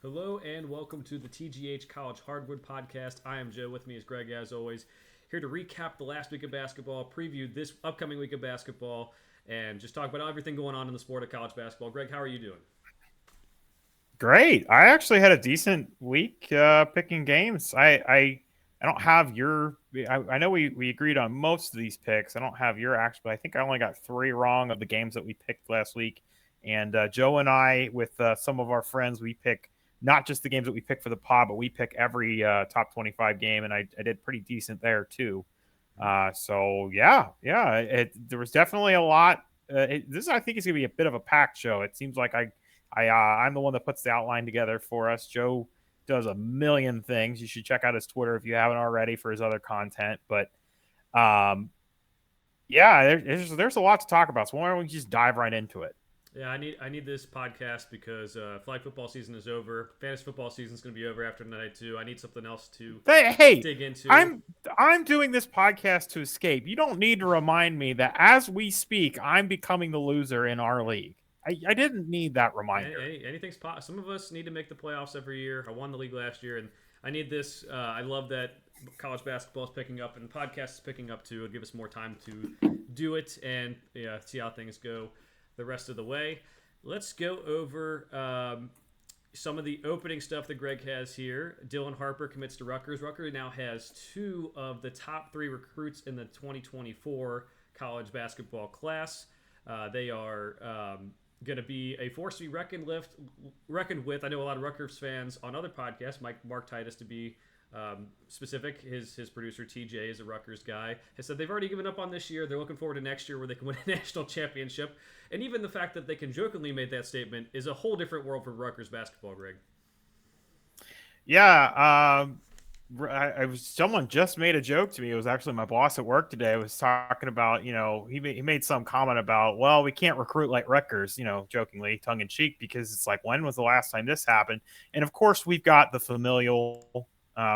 Hello and welcome to the TGH College Hardwood Podcast. I am Joe. With me is Greg, as always, here to recap the last week of basketball, preview this upcoming week of basketball, and just talk about everything going on in the sport of college basketball. Greg, how are you doing? Great. I actually had a decent week picking games. I don't have your. I know we agreed on most of these picks. I don't have your actual. I think I only got three wrong of the games that we picked last week. And Joe and I, with some of our friends, we pick not just the games that we pick for the pod, but we pick every top 25 game, and I did pretty decent there too. So yeah. There was definitely a lot. This I think is going to be a bit of a packed show. It seems like I'm the one that puts the outline together for us. Joe does a million things. You should check out his Twitter if you haven't already for his other content. But um, yeah, there's a lot to talk about. So why don't we just dive right into it? Yeah, I need this podcast because flag football season is over. Fantasy football season is going to be over after tonight too. I need something else to Hey, dig into. I'm I'm doing this podcast to escape. You don't need to remind me that as we speak, I'm becoming the loser in our league. I didn't need that reminder. Anything's possible. Some of us need to make the playoffs every year. I won the league last year, and I need this. I love that college basketball is picking up and podcast is picking up too. It'll give us more time to do it and see how things go the rest of the way. Let's go over some of the opening stuff that Greg has here. Dylan Harper commits to Rutgers. Rutgers now has two of the top three recruits in the 2024 college basketball class. They are going to be a force to be reckoned with. I know a lot of Rutgers fans on other podcasts, Mark Titus to be specific. His producer TJ is a Rutgers guy. Has said they've already given up on this year. They're looking forward to next year where they can win a national championship. And even the fact that they can jokingly made that statement is a whole different world for Rutgers basketball, Greg. Yeah, I was someone just made a joke to me. It was actually my boss at work today. I was talking about, he made some comment about, well, we can't recruit like Rutgers, jokingly, tongue in cheek, because it's like, when was the last time this happened? And of course, we've got the familial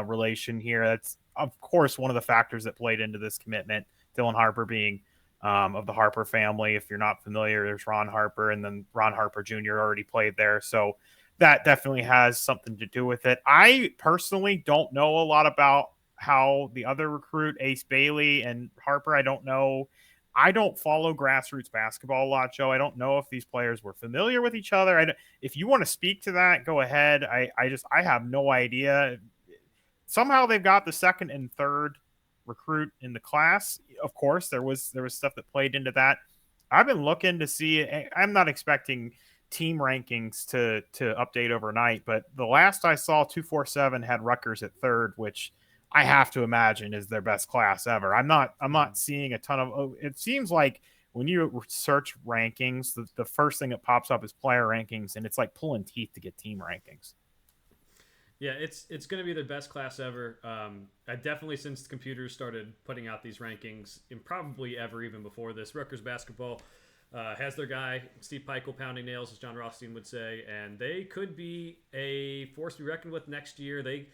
relation here. That's of course one of the factors that played into this commitment. Dylan Harper being of the Harper family. If you're not familiar, there's Ron Harper, and then Ron Harper Jr. already played there. So that definitely has something to do with it. I personally don't know a lot about how the other recruit, Ace Bailey and Harper, I don't know. I don't follow grassroots basketball a lot, Joe. I don't know if these players were familiar with each other. If you want to speak to that, go ahead. I have no idea. Somehow they've got the second and third recruit in the class. Of course, there was stuff that played into that. I've been looking to see. I'm not expecting team rankings to update overnight, but the last I saw, 247 had Rutgers at third, which I have to imagine is their best class ever. I'm not seeing a ton of. It seems like when you search rankings, the first thing that pops up is player rankings, and it's like pulling teeth to get team rankings. Yeah, it's going to be their best class ever. I definitely, since computers started putting out these rankings, and probably ever even before this, Rutgers basketball has their guy Steve Peichel pounding nails, as John Rothstein would say, and they could be a force to be reckoned with next year. They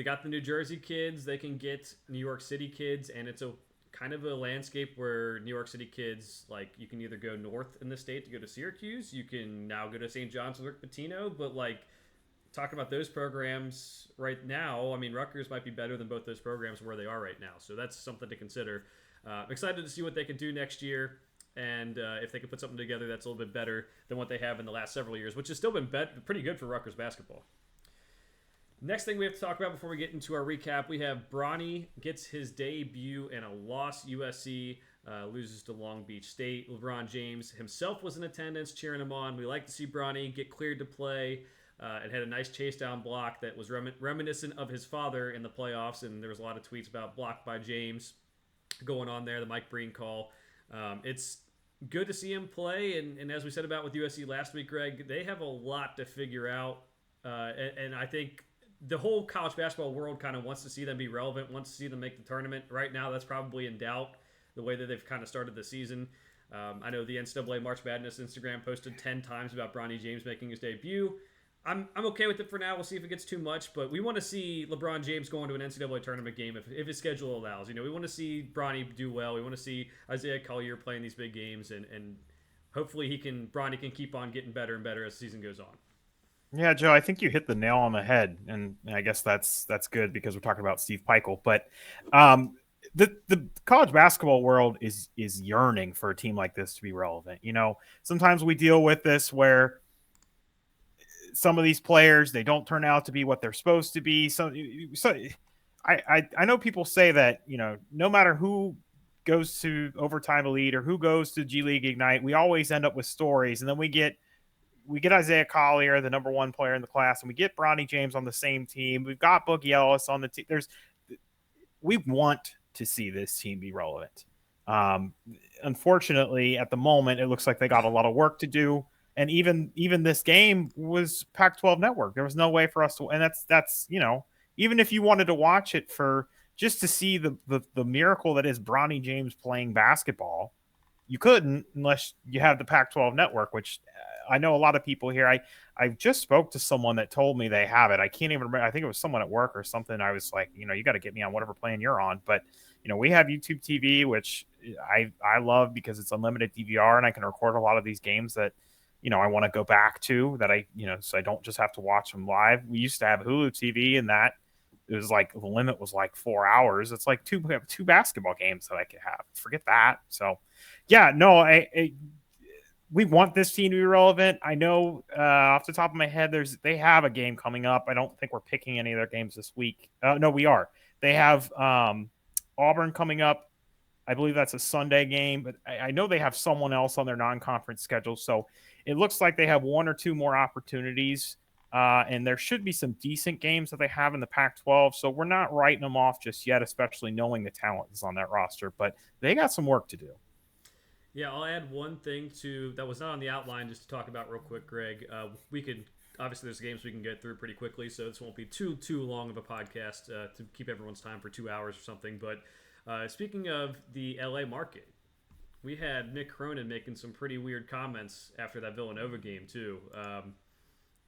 got the New Jersey kids, they can get New York City kids, and it's a kind of a landscape where New York City kids, like, you can either go north in the state to go to Syracuse, you can now go to St. John's with Rick Pitino, but like, talking about those programs right now, I mean, Rutgers might be better than both those programs where they are right now. So that's something to consider. I'm excited to see what they can do next year, and if they can put something together that's a little bit better than what they have in the last several years, which has still been pretty good for Rutgers basketball. Next thing we have to talk about before we get into our recap, we have Bronny gets his debut in a loss. USC loses to Long Beach State. LeBron James himself was in attendance cheering him on. We like to see Bronny get cleared to play. It had a nice chase down block that was reminiscent of his father in the playoffs, and there was a lot of tweets about blocked by James going on there, the Mike Breen call. It's good to see him play, and as we said about with USC last week, Greg, they have a lot to figure out, and I think the whole college basketball world kind of wants to see them be relevant, wants to see them make the tournament. Right now, that's probably in doubt, the way that they've kind of started the season. I know the NCAA March Madness Instagram posted 10 times about Bronny James making his debut. I'm okay with it for now. We'll see if it gets too much, but we want to see LeBron James go into an NCAA tournament game if his schedule allows. We want to see Bronny do well. We want to see Isaiah Collier playing these big games, and hopefully Bronny can keep on getting better and better as the season goes on. Yeah, Joe, I think you hit the nail on the head, and I guess that's good because we're talking about Steve Peichel. But um, the college basketball world is yearning for a team like this to be relevant. Sometimes we deal with this where some of these players they don't turn out to be what they're supposed to be. So I know people say that no matter who goes to overtime elite or who goes to G League Ignite, we always end up with stories, and then we get Isaiah Collier, the number one player in the class, and we get Bronny James on the same team. We've got Boogie Ellis on the team. We want to see this team be relevant. Um, Unfortunately, at the moment, it looks like they got a lot of work to do. And even this game was Pac-12 Network. There was no way for us to, and that's even if you wanted to watch it for just to see the miracle that is Bronny James playing basketball, you couldn't unless you have the Pac-12 network, which I know a lot of people here. I just spoke to someone that told me they have it. I can't even remember. I think it was someone at work or something. I was like, you got to get me on whatever plan you're on. But we have YouTube TV, which I love because it's unlimited DVR and I can record a lot of these games that I want to go back to that so I don't just have to watch them live. We used to have Hulu TV and that it was like the limit was like 4 hours. It's like two basketball games that I could have. Forget that. So yeah, no, we want this team to be relevant. I know off the top of my head, they have a game coming up. I don't think we're picking any of their games this week. No, we are. They have Auburn coming up. I believe that's a Sunday game, but I know they have someone else on their non-conference schedule. So it looks like they have one or two more opportunities, and there should be some decent games that they have in the Pac-12. So we're not writing them off just yet, especially knowing the talent is on that roster. But they got some work to do. Yeah, I'll add one thing to that was not on the outline just to talk about real quick, Greg. We could obviously there's games we can get through pretty quickly, so this won't be too long of a podcast to keep everyone's time for 2 hours or something. But speaking of the LA market, we had Nick Cronin making some pretty weird comments after that Villanova game too.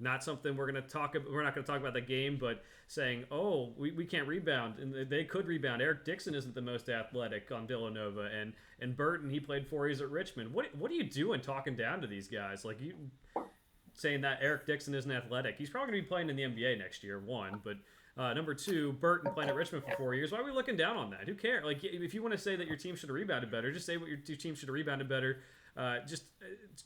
Not something we're going to talk about. We're not going to talk about the game, but saying, oh, we can't rebound. And they could rebound. Eric Dixon isn't the most athletic on Villanova. And Burton, he played 4 years at Richmond. What are you doing talking down to these guys? Like, you saying that Eric Dixon isn't athletic. He's probably going to be playing in the NBA next year, one. But number two, Burton playing at Richmond for 4 years. Why are we looking down on that? Who cares? Like, if you want to say that your team should have rebounded better, just say what your team should have rebounded better. It's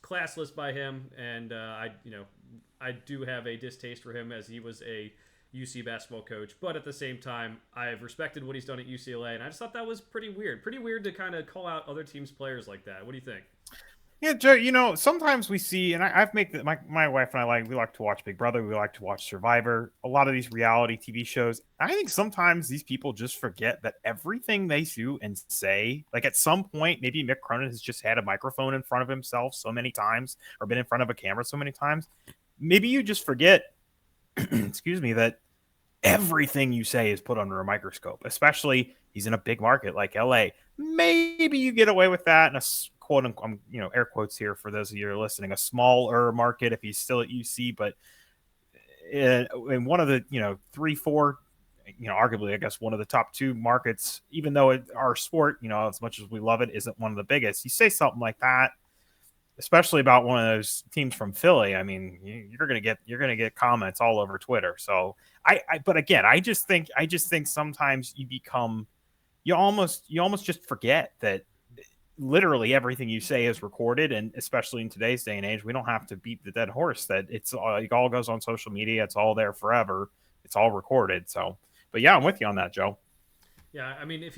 classless by him, and I do have a distaste for him as he was a UC basketball coach. But at the same time, I've respected what he's done at UCLA, and I just thought that was pretty weird. Pretty weird to kind of call out other teams' players like that. What do you think? Yeah, Joe, sometimes we see, and I've my wife and we like to watch Big Brother. We like to watch Survivor, a lot of these reality TV shows. I think sometimes these people just forget that everything they do and say, like at some point, maybe Mick Cronin has just had a microphone in front of himself so many times or been in front of a camera so many times. Maybe you just forget, excuse me, that everything you say is put under a microscope, especially he's in a big market like LA. Maybe you get away with that in a quote unquote, air quotes here for those of you who are listening, a smaller market if he's still at UC, but in one of the, three, four, arguably, I guess, one of the top two markets, even though our sport, as much as we love it, isn't one of the biggest. You say something like that, especially about one of those teams from Philly, I mean, you're gonna get comments all over Twitter. So but again, I just think sometimes you almost just forget that literally everything you say is recorded, and especially in today's day and age, we don't have to beat the dead horse that it all goes on social media. It's all there forever. It's all recorded. So, but yeah, I'm with you on that, Joe. Yeah, I mean, if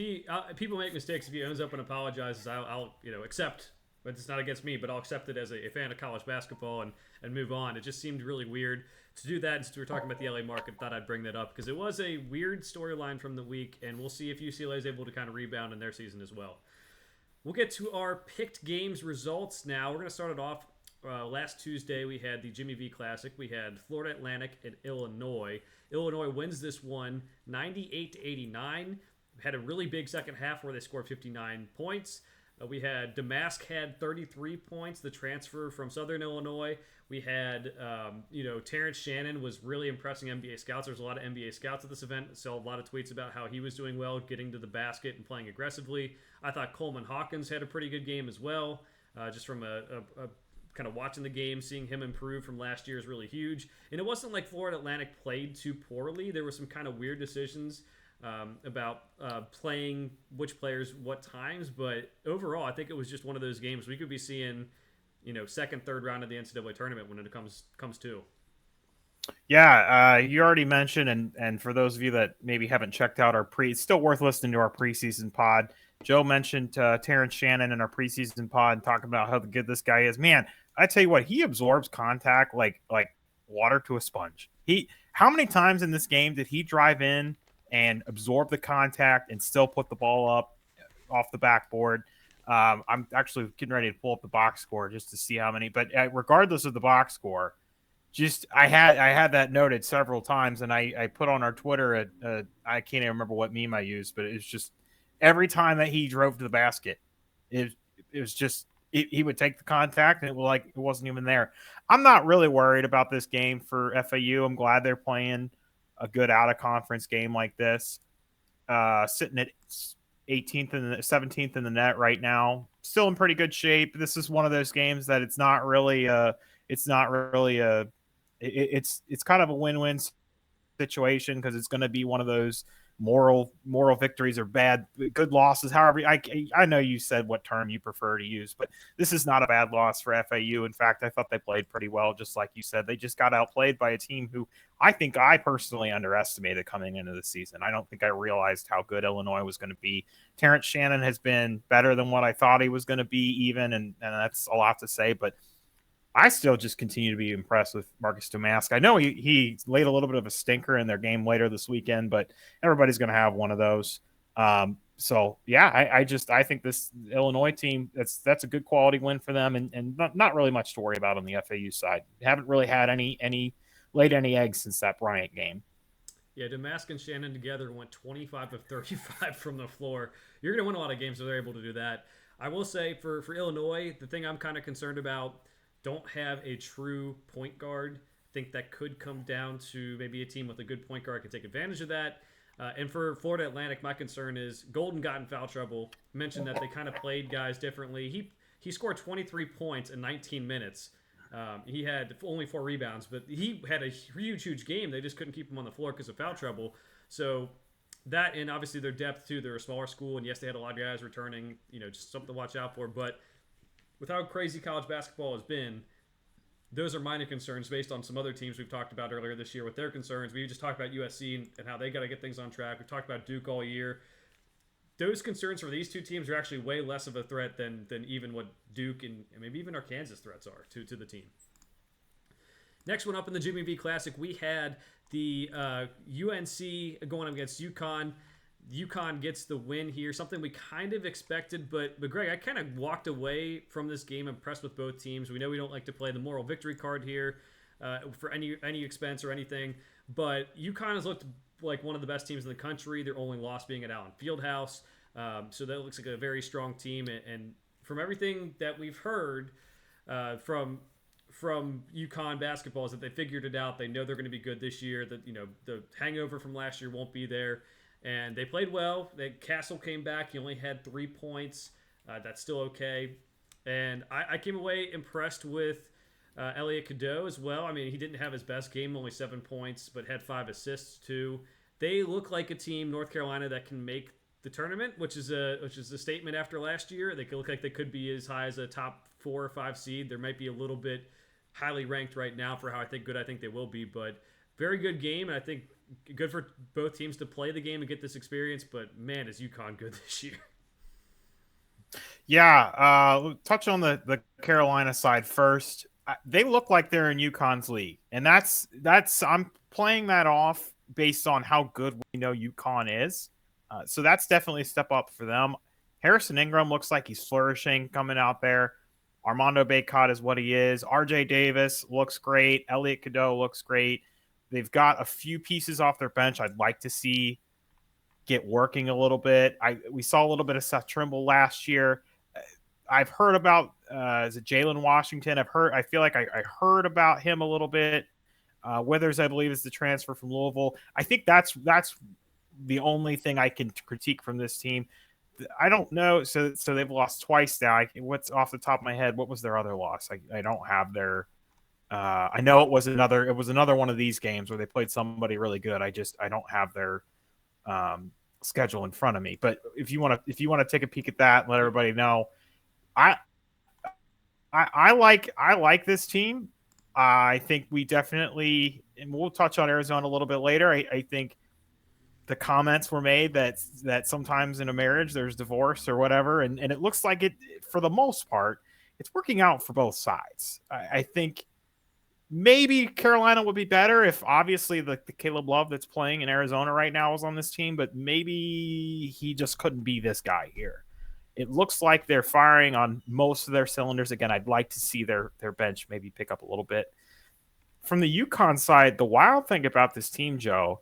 people make mistakes, if he owns up and apologizes, I'll accept. But it's not against me, but I'll accept it as a fan of college basketball and move on. It just seemed really weird to do that. And since we were talking about the LA market, I thought I'd bring that up because it was a weird storyline from the week, and we'll see if UCLA is able to kind of rebound in their season as well. We'll get to our picked games results now. We're going to start it off. Last Tuesday, we had the Jimmy V Classic. We had Florida Atlantic and Illinois. Illinois wins this one 98-89. Had a really big second half where they scored 59 points. We had Damask had 33 points, the transfer from Southern Illinois. We had, Terrence Shannon was really impressing NBA scouts. There's a lot of NBA scouts at this event. Saw a lot of tweets about how he was doing well, getting to the basket and playing aggressively. I thought Coleman Hawkins had a pretty good game as well, just from a kind of watching the game, seeing him improve from last year is really huge. And it wasn't like Florida Atlantic played too poorly. There were some kind of weird decisions about playing which players what times, but overall, I think it was just one of those games we could be seeing, second, third round of the NCAA tournament when it comes to. Yeah, you already mentioned, and for those of you that maybe haven't checked out it's still worth listening to our preseason pod. Joe mentioned Terrence Shannon in our preseason pod and talking about how good this guy is. Man, I tell you what, he absorbs contact like water to a sponge. How many times in this game did he drive in and absorb the contact and still put the ball up off the backboard? I'm actually getting ready to pull up the box score just to see how many. But regardless of the box score, just I had that noted several times, and I put on our Twitter I can't even remember what meme I used, but it's just every time that he drove to the basket, it it was just he would take the contact and it wasn't even there. I'm not really worried about this game for FAU. I'm glad they're playing a good out of conference game like this. Sitting at 18th and 17th in the net right now, still in pretty good shape. This is one of those games that it's not really a it's kind of a win-win situation because it's going to be one of those moral victories or good losses. However, I know you said what term you prefer to use, but this is not a bad loss for FAU. In fact, I thought they played pretty well, just like you said. They just got outplayed by a team who I think I personally underestimated coming into the season. I don't think I realized how good Illinois was going to be. Terrence Shannon has been better than what I thought he was going to be, even, and that's a lot to say, but I still just continue to be impressed with Marcus Domask. I know he laid a little bit of a stinker in their game later this weekend, but everybody's going to have one of those. So yeah, I think this Illinois team that's a good quality win for them, and not really much to worry about on the FAU side. Haven't really had any laid any eggs since that Bryant game. Yeah, Damask and Shannon together went 25 of 35 from the floor. You're going to win a lot of games if they're able to do that. I will say for Illinois, the thing I'm kind of concerned about, don't have a true point guard. Think that could come down to maybe a team with a good point guard can take advantage of that. And for Florida Atlantic, my concern is Golden got in foul trouble. Mentioned that they kind of played guys differently. He scored 23 points in 19 minutes. He had only 4 rebounds, but he had a huge game. They just couldn't keep him on the floor because of foul trouble. So that, and obviously their depth too. They're a smaller school, and yes, they had a lot of guys returning. Just something to watch out for. But with how crazy college basketball has been, those are minor concerns based on some other teams we've talked about earlier this year with their concerns. We just talked about USC and how they got to get things on track. We've talked about Duke all year. Those concerns for these two teams are actually way less of a threat than even what Duke and maybe even Arkansas threats are to the team. Next one up in the Jimmy V Classic, we had the UNC going up against UConn. UConn gets the win here, something we kind of expected, but Greg, I kind of walked away from this game impressed with both teams. We know we don't like to play the moral victory card here for any expense or anything, but UConn has looked like one of the best teams in the country. Their only loss being at Allen Fieldhouse, so that looks like a very strong team. And from everything that we've heard from UConn basketball is that they figured it out. They know they're going to be good this year. That the hangover from last year won't be there. And they played well. Castle came back. He only had 3 points. That's still okay. And I came away impressed with Elliot Cadeau as well. I mean, he didn't have his best game, only 7 points, but had 5 assists too. They look like a team, North Carolina, that can make the tournament, which is a statement after last year. They look like they could be as high as a top 4 or 5 seed. There might be a little bit highly ranked right now for how good I think they will be, but very good game. And I think good for both teams to play the game and get this experience, but man, is UConn good this year. Yeah, touch on the Carolina side first. They look like they're in UConn's league, and that's I'm playing that off based on how good we know UConn is. So that's definitely a step up for them. Harrison Ingram looks like he's flourishing coming out there. Armando Bacot is what he is. RJ Davis looks great. Elliot Cadeau looks great. They've got a few pieces off their bench I'd like to see get working a little bit. We saw a little bit of Seth Trimble last year. I've heard about is it Jalen Washington? I feel like I heard about him a little bit. Withers, I believe, is the transfer from Louisville. I think that's the only thing I can critique from this team. I don't know. So they've lost twice now. What's off the top of my head? What was their other loss? I don't have their. I know it was another. It was another one of these games where they played somebody really good. I don't have their schedule in front of me. But if you want to take a peek at that, and let everybody know. I I like this team. I think we definitely, and we'll touch on Arizona a little bit later. I think the comments were made that sometimes in a marriage there's divorce or whatever, and it looks like it for the most part it's working out for both sides. I think maybe Carolina would be better if obviously the Caleb Love that's playing in Arizona right now was on this team, but maybe he just couldn't be this guy here. It looks like they're firing on most of their cylinders. Again, I'd like to see their bench maybe pick up a little bit. From the UConn side, the wild thing about this team, Joe,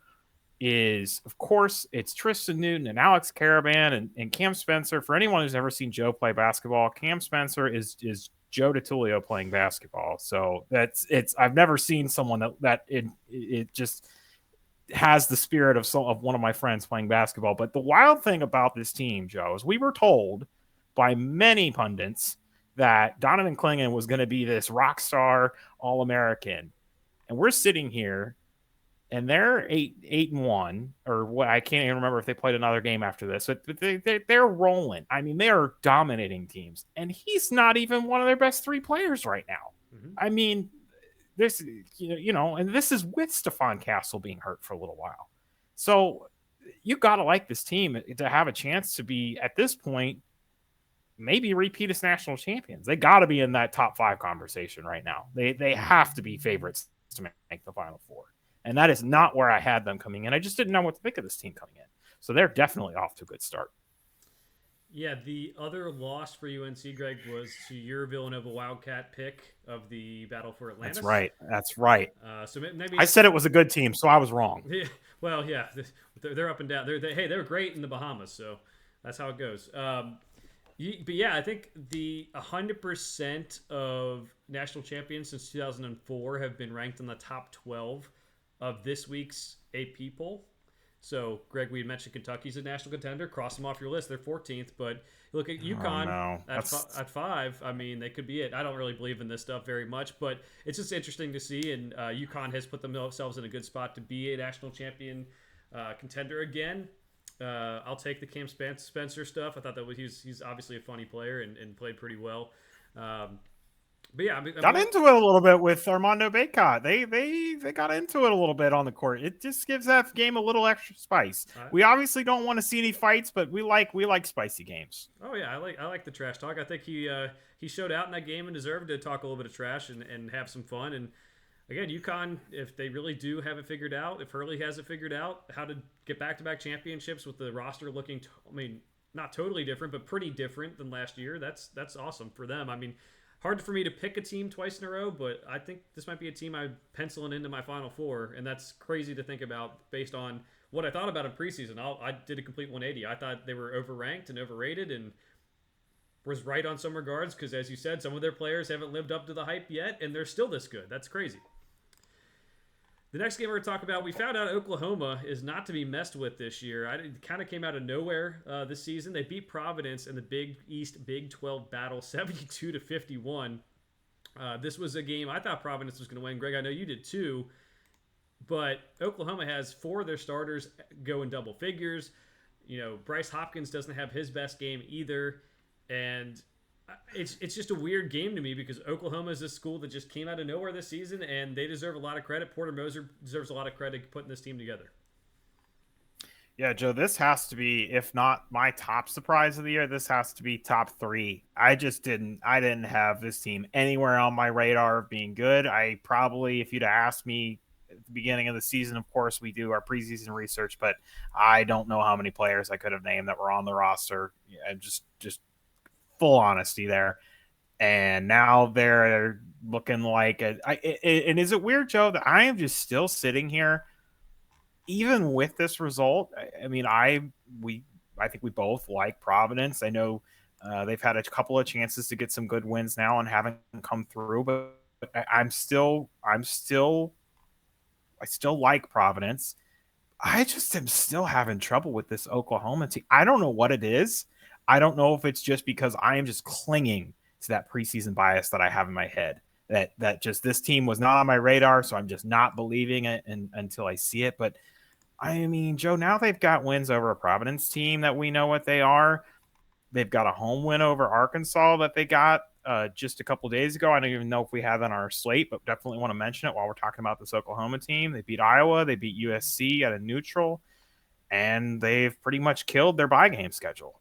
is of course it's Tristan Newton and Alex Caravan and Cam Spencer. For anyone who's never seen Joe play basketball, Cam Spencer is Joe DeTulio playing basketball. So I've never seen someone it just has the spirit of one of my friends playing basketball. But the wild thing about this team, Joe, is we were told by many pundits that Donovan Clingan was going to be this rock star All-American. And we're sitting here and they're 8-1, or what, I can't even remember if they played another game after this, but they're rolling. I mean, they are dominating teams, and he's not even one of their best three players right now. Mm-hmm. I mean, this, and this is with Stephon Castle being hurt for a little while. So you got to like this team to have a chance to be, at this point, maybe repeat as national champions. They got to be in that top 5 conversation right now. They have to be favorites to make the Final Four. And that is not where I had them coming in. I just didn't know what to think of this team coming in. So they're definitely off to a good start. Yeah, the other loss for UNC, Greg, was to your Villanova Wildcat pick of the Battle for Atlantis. That's right. So maybe I said it was a good team, so I was wrong. Yeah, well, yeah, they're up and down. They're great in the Bahamas, so that's how it goes. But yeah, I think the 100% of national champions since 2004 have been ranked in the top 12 of this week's AP poll. So, Greg, we mentioned Kentucky's a national contender. Cross them off your list. They're 14th. But look at UConn at 5. I mean, they could be it. I don't really believe in this stuff very much, but it's just interesting to see. And UConn has put themselves in a good spot to be a national champion contender again. I'll take the Cam Spencer stuff. I thought that he's obviously a funny player and played pretty well. But yeah, got into it a little bit with Armando Bacot. They got into it a little bit on the court. It just gives that game a little extra spice. Right. We obviously don't want to see any fights, but we like spicy games. Oh yeah, I like the trash talk. I think he showed out in that game and deserved to talk a little bit of trash and have some fun. And again, UConn, if they really do have it figured out, if Hurley has it figured out how to get back-to-back championships with the roster looking, not totally different, but pretty different than last year, that's awesome for them. I mean, hard for me to pick a team twice in a row, but I think this might be a team I'm penciling into my Final Four, and that's crazy to think about based on what I thought about in preseason. I did a complete 180. I thought they were overranked and overrated, and was right on some regards because, as you said, some of their players haven't lived up to the hype yet, and they're still this good. That's crazy. The next game we're going to talk about, we found out Oklahoma is not to be messed with this year. It kind of came out of nowhere this season. They beat Providence in the Big East Big 12 battle, 72-51. This was a game I thought Providence was going to win. Greg, I know you did too. But Oklahoma has 4 of their starters go in double figures. Bryce Hopkins doesn't have his best game either. And it's just a weird game to me because Oklahoma is this school that just came out of nowhere this season, and they deserve a lot of credit. Porter Moser deserves a lot of credit putting this team together. Yeah, Joe, this has to be, if not my top surprise of the year, this has to be top 3. I didn't have this team anywhere on my radar of being good. I probably, if you'd asked me at the beginning of the season, of course, we do our preseason research, but I don't know how many players I could have named that were on the roster. Yeah, just full honesty there. And now they're looking like and is it weird, Joe, that I am just still sitting here even with this result? I mean, I think we both like Providence. I know they've had a couple of chances to get some good wins now and haven't come through, but I still like Providence. I just am still having trouble with this Oklahoma team. I don't know what it is. I don't know if it's just because I am just clinging to that preseason bias that I have in my head. That just this team was not on my radar, so I'm just not believing it until I see it. But I mean, Joe, now they've got wins over a Providence team that we know what they are. They've got a home win over Arkansas that they got just a couple days ago. I don't even know if we have on our slate, but definitely want to mention it while we're talking about this Oklahoma team. They beat Iowa. They beat USC at a neutral, and they've pretty much killed their bye game schedule.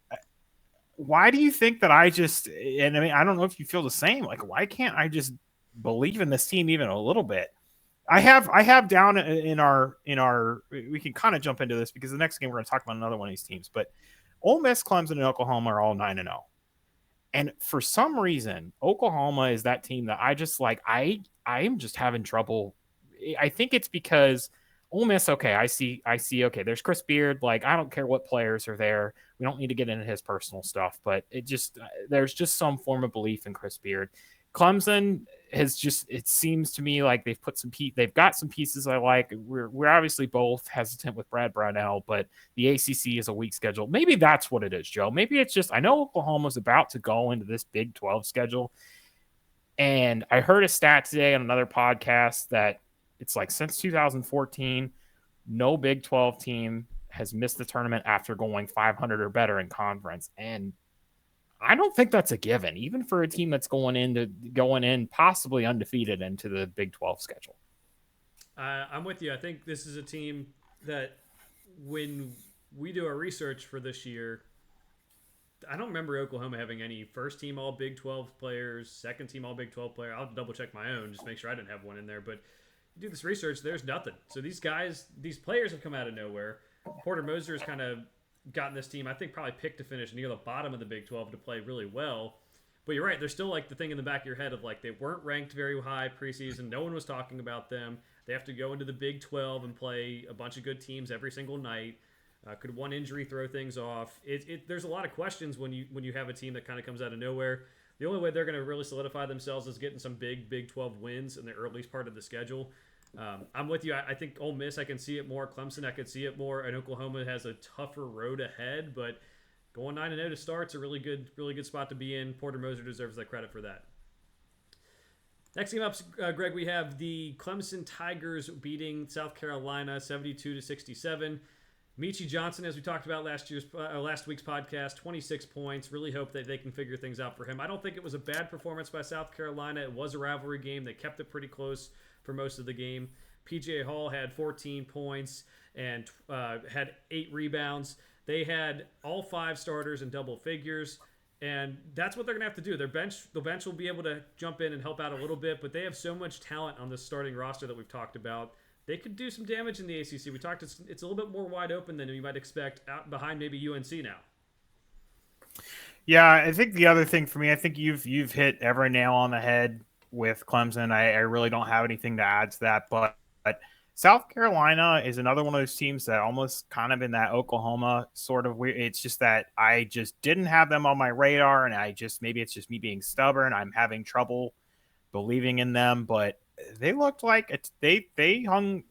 Why do you think that and I mean, I don't know if you feel the same. Like, why can't I just believe in this team even a little bit? I have down in our we can kind of jump into this because the next game we're going to talk about another one of these teams, but Ole Miss, Clemson, and Oklahoma are all 9-0. And for some reason, Oklahoma is that team that I just like. I'm just having trouble. I think it's because Ole Miss. Okay, I see. Okay, there's Chris Beard. Like, I don't care what players are there. We don't need to get into his personal stuff, but there's just some form of belief in Chris Beard. Clemson has just, it seems to me like they've got some pieces I like. We're obviously both hesitant with Brad Brownell, but the ACC is a weak schedule. Maybe that's what it is, Joe. Maybe it's just, I know Oklahoma's about to go into this Big 12 schedule, and I heard a stat today on another podcast that it's like since 2014, no Big 12 team has missed the tournament after going 500 or better in conference. And I don't think that's a given, even for a team that's going in possibly undefeated into the Big 12 schedule. I'm with you. I think this is a team that when we do our research for this year, I don't remember Oklahoma having any first team all Big 12 players, second team all Big 12 player. I'll double check my own, just make sure I didn't have one in there. But you do this research, there's nothing. So these players have come out of nowhere. Porter Moser has kind of gotten this team, I think, probably picked to finish near the bottom of the Big 12 to play really well. But you're right, there's still like the thing in the back of your head of like they weren't ranked very high preseason. No one was talking about them. They have to go into the Big 12 and play a bunch of good teams every single night. Could one injury throw things off? There's a lot of questions when you have a team that kind of comes out of nowhere. The only way they're going to really solidify themselves is getting some big Big 12 wins in the earliest part of the schedule. I'm with you. I think Ole Miss, I can see it more. Clemson, I could see it more. And Oklahoma has a tougher road ahead, but going 9-0 to start's a really good spot to be in. Porter Moser deserves that credit for that. Next game up, Greg, we have the Clemson Tigers beating South Carolina 72-67. Michi Johnson, as we talked about last week's podcast, 26 points. Really hope that they can figure things out for him. I don't think it was a bad performance by South Carolina. It was a rivalry game. They kept it pretty close for most of the game. PJ Hall had 14 points and had 8 rebounds. They had all 5 starters in double figures, and that's what they're going to have to do. The bench will be able to jump in and help out a little bit, but they have so much talent on this starting roster that we've talked about. They could do some damage in the ACC. We talked, it's a little bit more wide open than you might expect out behind maybe UNC now. Yeah, I think the other thing for me, I think you've hit every nail on the head with Clemson. I really don't have anything to add to that, but South Carolina is another one of those teams that almost kind of in that Oklahoma sort of weird. It's just that I just didn't have them on my radar, and maybe it's just me being stubborn. I'm having trouble believing in them, but they looked like they hung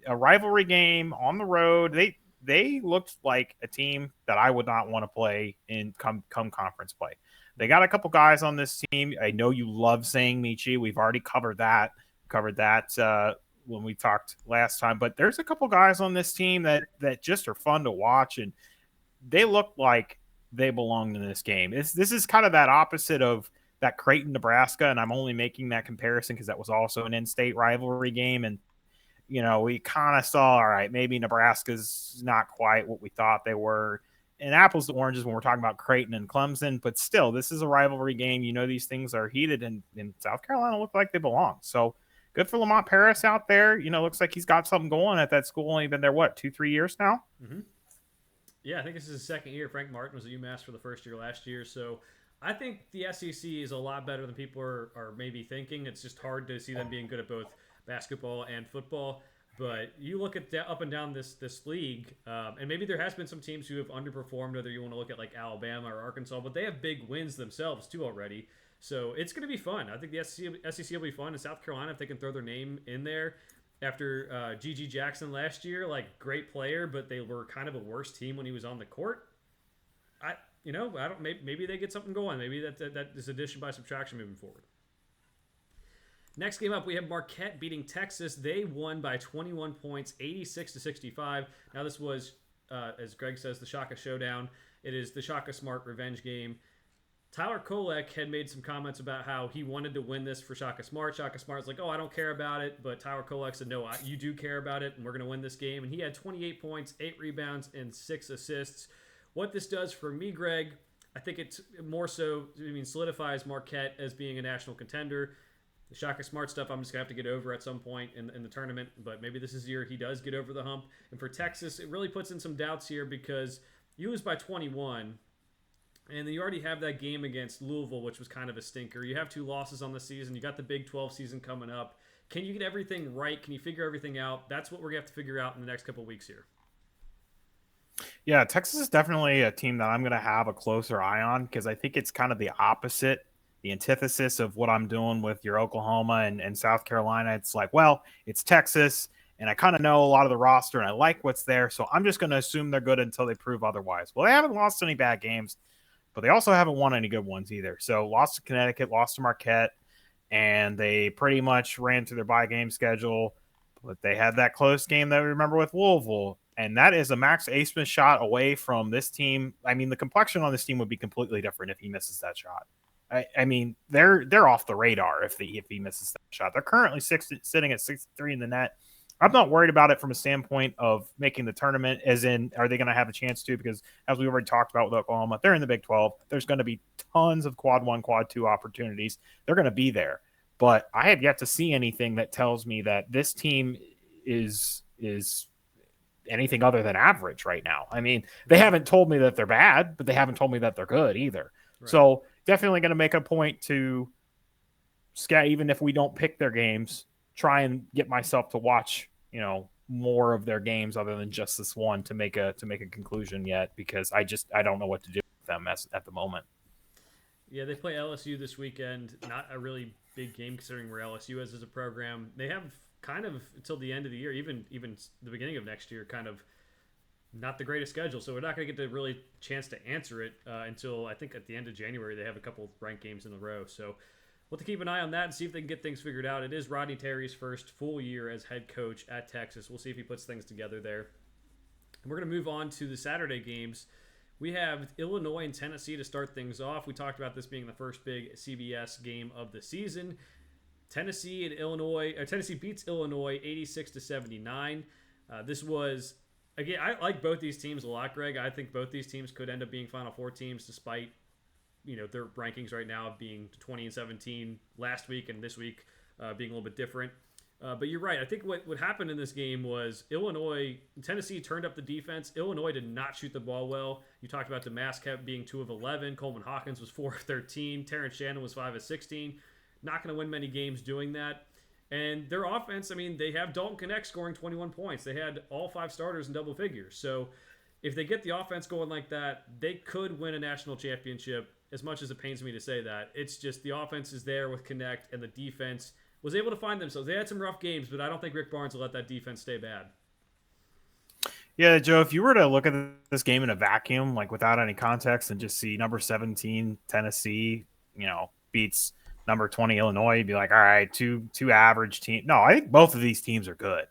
a rivalry game on the road. They looked like a team that I would not want to play in come conference play. They got a couple guys on this team. I know you love saying Michi. We've already covered that when we talked last time. But there's a couple guys on this team that just are fun to watch, and they look like they belonged in this game. This is kind of that opposite of that Creighton, Nebraska, and I'm only making that comparison because that was also an in-state rivalry game, and we kind of saw, all right, maybe Nebraska's not quite what we thought they were. And apples to oranges when we're talking about Creighton and Clemson, but still, this is a rivalry game. These things are heated, and South Carolina look like they belong. So good for Lamont Paris out there. Looks like he's got something going at that school. Only been there, 2-3 years now? Mm-hmm. Yeah, I think this is his second year. Frank Martin was at UMass for the first year last year. So I think the SEC is a lot better than people are maybe thinking. It's just hard to see them being good at both basketball and football. But you look at up and down this league, and maybe there has been some teams who have underperformed, whether you want to look at like Alabama or Arkansas, but they have big wins themselves too already. So it's going to be fun. I think the SEC will be fun. And South Carolina, if they can throw their name in there after G.G. Jackson last year, like great player, but they were kind of a worse team when he was on the court. I don't. Maybe they get something going. Maybe that is addition by subtraction moving forward. Next game up, we have Marquette beating Texas. They won by 21 points, 86-65. Now this was, as Greg says, the Shaka Showdown. It is the Shaka Smart revenge game. Tyler Kolek had made some comments about how he wanted to win this for Shaka Smart. Shaka Smart's like, oh, I don't care about it. But Tyler Kolek said, no, you do care about it, and we're going to win this game. And he had 28 points, 8 rebounds, and 6 assists. What this does for me, Greg, I think it's more so, solidifies Marquette as being a national contender. The Shaka Smart stuff, I'm just going to have to get over at some point in the tournament. But maybe this is the year he does get over the hump. And for Texas, it really puts in some doubts here because you lose by 21. And then you already have that game against Louisville, which was kind of a stinker. You have 2 losses on the season. You got the Big 12 season coming up. Can you get everything right? Can you figure everything out? That's what we're going to have to figure out in the next couple of weeks here. Yeah, Texas is definitely a team that I'm going to have a closer eye on because I think it's kind of the opposite, the antithesis of what I'm doing with your Oklahoma and South Carolina. It's like, well, it's Texas, and I kind of know a lot of the roster, and I like what's there, so I'm just going to assume they're good until they prove otherwise. Well, they haven't lost any bad games, but they also haven't won any good ones either. So lost to Connecticut, lost to Marquette, and they pretty much ran through their bye game schedule. But they had that close game that we remember with Louisville, and that is a Max Asmus shot away from this team. I mean, the complexion on this team would be completely different if he misses that shot. I mean, they're off the radar if he misses that shot. They're currently sitting at 63 in the net. I'm not worried about it from a standpoint of making the tournament, as in, are they going to have a chance to? Because as we already talked about with Oklahoma, they're in the Big 12. There's going to be tons of quad 1, quad 2 opportunities. They're going to be there. But I have yet to see anything that tells me that this team is anything other than average right now. I mean, they haven't told me that they're bad, but they haven't told me that they're good either. Right. So definitely going to make a point to, even if we don't pick their games, try and get myself to watch more of their games other than just this one to make a conclusion yet, because I don't know what to do with them at the moment. Yeah, they play LSU this weekend. Not a really big game considering where LSU is as a program. They have kind of until the end of the year, even the beginning of next year, kind of not the greatest schedule. So we're not going to get the really chance to answer it until I think at the end of January. They have a couple ranked games in a row. So we'll have to keep an eye on that and see if they can get things figured out. It is Rodney Terry's first full year as head coach at Texas. We'll see if he puts things together there. And we're going to move on to the Saturday games. We have Illinois and Tennessee to start things off. We talked about this being the first big CBS game of the season. Tennessee beats Illinois 86-79. This was, again, I like both these teams a lot, Greg. I think both these teams could end up being Final Four teams despite their rankings right now being 20 and 17 last week and this week being a little bit different. But you're right. I think what happened in this game was Tennessee turned up the defense. Illinois did not shoot the ball well. You talked about Damascus being 2 of 11. Coleman Hawkins was 4 of 13. Terrence Shannon was 5 of 16. Not going to win many games doing that. And their offense, they have Dalton Knecht scoring 21 points. They had all 5 starters in double figures. So if they get the offense going like that, they could win a national championship. As much as it pains me to say that, it's just the offense is there with Knecht, and the defense was able to find themselves. They had some rough games, but I don't think Rick Barnes will let that defense stay bad. Yeah, Joe, if you were to look at this game in a vacuum, like without any context, and just see number 17 Tennessee, beats number 20 Illinois, you'd be like, all right, two average teams. No, I think both of these teams are good.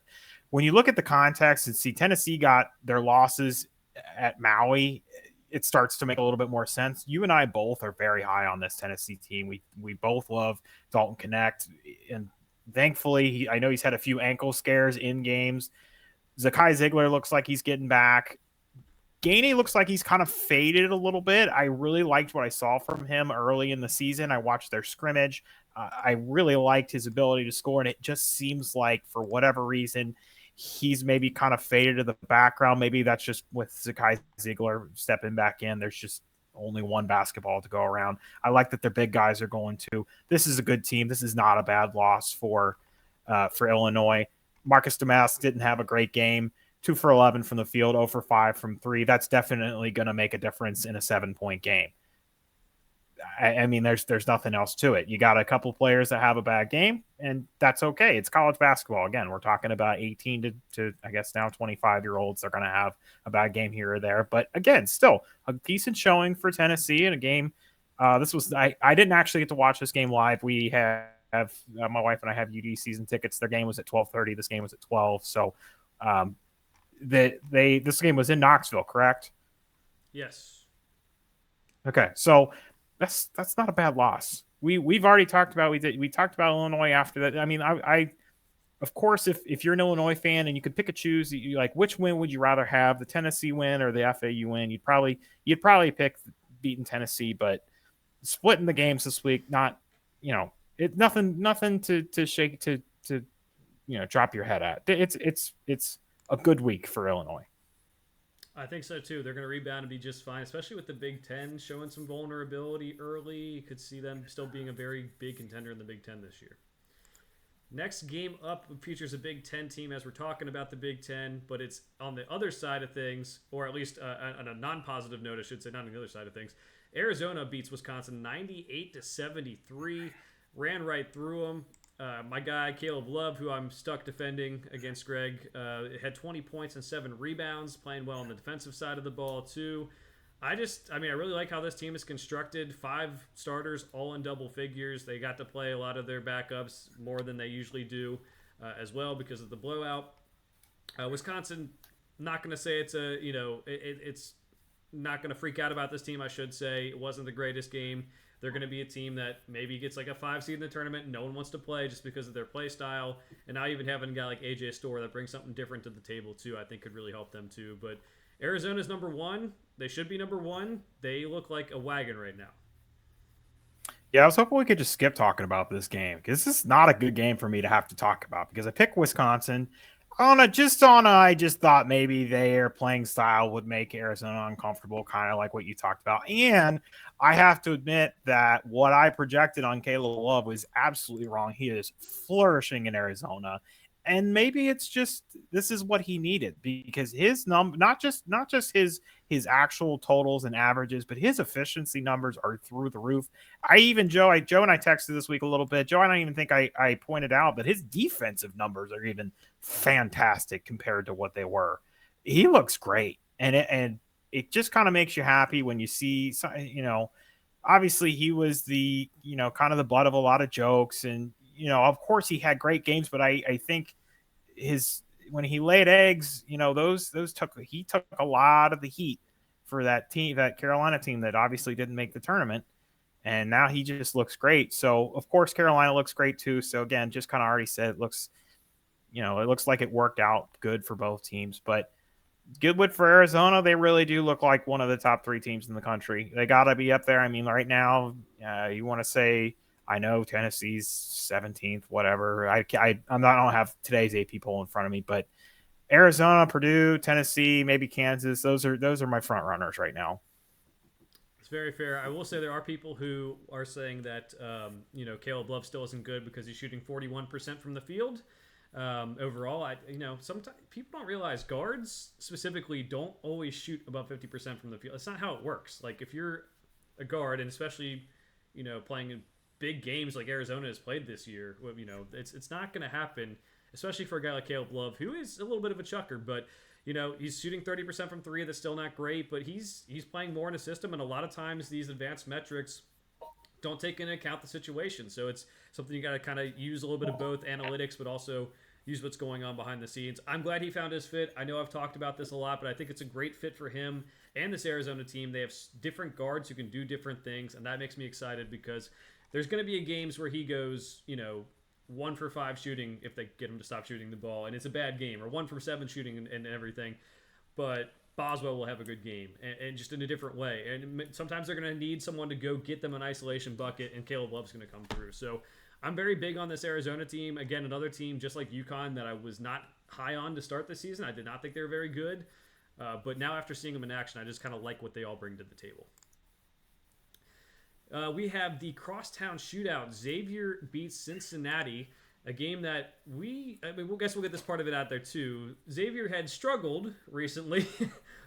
When you look at the context and see Tennessee got their losses at Maui, it starts to make a little bit more sense. You and I both are very high on this Tennessee team. We both love Dalton Knecht, and thankfully, I know he's had a few ankle scares in games. Zakai Ziegler looks like he's getting back. Gainey looks like he's kind of faded a little bit. I really liked what I saw from him early in the season. I watched their scrimmage. I really liked his ability to score, and it just seems like for whatever reason, he's maybe kind of faded to the background. Maybe that's just with Zakai Ziegler stepping back in. There's just only one basketball to go around. I like that their big guys are going to. This is a good team. This is not a bad loss for Illinois. Marcus Damas didn't have a great game. 2 for 11 from the field, 0 for 5 from 3. That's definitely going to make a difference in a 7-point game. I mean, there's nothing else to it. You got a couple players that have a bad game, and that's okay. It's college basketball. Again, we're talking about 18 to I guess now 25-year-olds. They're going to have a bad game here or there, but again, still a decent showing for Tennessee in a game. This was I didn't actually get to watch this game live. We have my wife and I have UD season tickets. Their game was at 12:30. This game was at 12. So um, this game was in Knoxville, correct? Yes. Okay, so that's not a bad loss. We've already talked about we talked about Illinois after that. I mean, I of course if you're an Illinois fan and you could pick and choose, you like which win would you rather have, the Tennessee win or the FAU win? You'd probably pick beating Tennessee, but splitting the games this week, not it nothing to shake to drop your head at. It's a good week for Illinois. I think so too. They're going to rebound and be just fine, especially with the Big Ten showing some vulnerability early. You could see them still being a very big contender in the Big Ten this year. Next game up features a Big Ten team as we're talking about the Big Ten, but it's on the other side of things, or at least on a non-positive note, I should say, not on the other side of things. Arizona beats Wisconsin 98-73, ran right through them. My guy, Caleb Love, who I'm stuck defending against Greg, had 20 points and 7 rebounds, playing well on the defensive side of the ball, too. I really like how this team is constructed. 5 starters, all in double figures. They got to play a lot of their backups more than they usually do as well because of the blowout. Wisconsin, not going to say it's not going to freak out about this team, I should say. It wasn't the greatest game. They're going to be a team that maybe gets like a 5 seed in the tournament. No one wants to play just because of their play style. And now even having a guy like AJ Storr that brings something different to the table too, I think could really help them too. But Arizona's number 1. They should be number 1. They look like a wagon right now. Yeah, I was hoping we could just skip talking about this game because this is not a good game for me to have to talk about because I picked Wisconsin I just thought maybe their playing style would make Arizona uncomfortable, kind of like what you talked about. And I have to admit that what I projected on Caleb Love was absolutely wrong. He is flourishing in Arizona. And maybe it's just this is what he needed because his not just his actual totals and averages, but his efficiency numbers are through the roof. Joe and I texted this week a little bit. Joe, I don't even think I pointed out, but his defensive numbers are even fantastic compared to what they were. He looks great, and it just kind of makes you happy when you see, obviously he was the kind of the butt of a lot of jokes, and of course he had great games, but I think his when he laid eggs, those he took a lot of the heat for that team, that Carolina team that obviously didn't make the tournament. And now he just looks great. So of course Carolina looks great too. So again, just kind of already said it looks like it worked out good for both teams. But Goodwood for Arizona, they really do look like one of the top 3 teams in the country. They got to be up there. I mean, right now, you want to say, I know Tennessee's 17th, whatever. I don't have today's AP poll in front of me, but Arizona, Purdue, Tennessee, maybe Kansas, those are my front runners right now. It's very fair. I will say there are people who are saying that Caleb Love still isn't good because he's shooting 41% from the field. Overall, sometimes people don't realize guards specifically don't always shoot above 50% from the field. That's not how it works. Like if you're a guard, and especially playing in big games like Arizona has played this year, it's not going to happen, especially for a guy like Caleb Love, who is a little bit of a chucker, but he's shooting 30% from 3. That's still not great, but he's playing more in a system, and a lot of times these advanced metrics don't take into account the situation. So it's something you got to kind of use a little bit of both analytics, but also use what's going on behind the scenes. I'm glad he found his fit. I know I've talked about this a lot, but I think it's a great fit for him and this Arizona team. They have different guards who can do different things, and that makes me excited because there's going to be games where he goes, 1 for 5 shooting if they get him to stop shooting the ball, and it's a bad game, or 1 for 7 shooting and everything. But Boswell will have a good game, and just in a different way. And sometimes they're going to need someone to go get them an isolation bucket, and Caleb Love's going to come through. So I'm very big on this Arizona team. Again, another team just like UConn that I was not high on to start the season. I did not think they were very good. But now after seeing them in action, I just kind of like what they all bring to the table. We have the Crosstown Shootout. Xavier beats Cincinnati, a game that we'll get this part of it out there too. Xavier had struggled recently,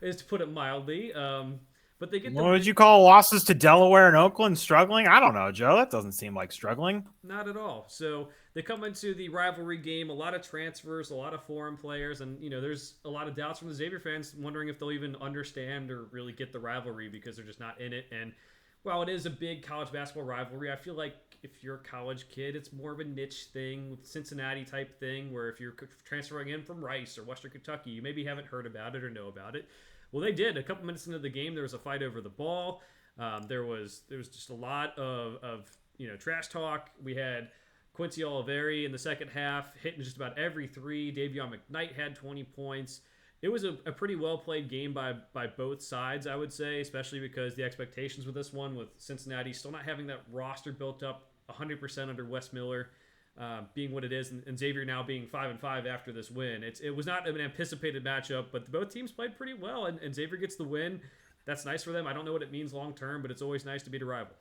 is to put it mildly. But but they get the What would win. you call losses to Delaware and Oakland struggling? I don't know, Joe. That doesn't seem like struggling. Not at all. So they come into the rivalry game, a lot of transfers, a lot of foreign players, and there's a lot of doubts from the Xavier fans wondering if they'll even understand or really get the rivalry because they're just not in it. And while it is a big college basketball rivalry, I feel like if you're a college kid, it's more of a niche thing, Cincinnati type thing, where if you're transferring in from Rice or Western Kentucky, you maybe haven't heard about it or know about it. Well, they did. A couple minutes into the game, there was a fight over the ball. There was just a lot of trash talk. We had Quincy Oliveri in the second half hitting just about every three. Davion McKnight had 20 points. It was a pretty well played game by both sides, I would say, especially because the expectations with this one, with Cincinnati still not having that roster built up 100% under Wes Miller, being what it is, and Xavier now being 5-5 after this win. It was not an anticipated matchup, but both teams played pretty well, and Xavier gets the win. That's nice for them. I don't know what it means long term, but it's always nice to beat a rival.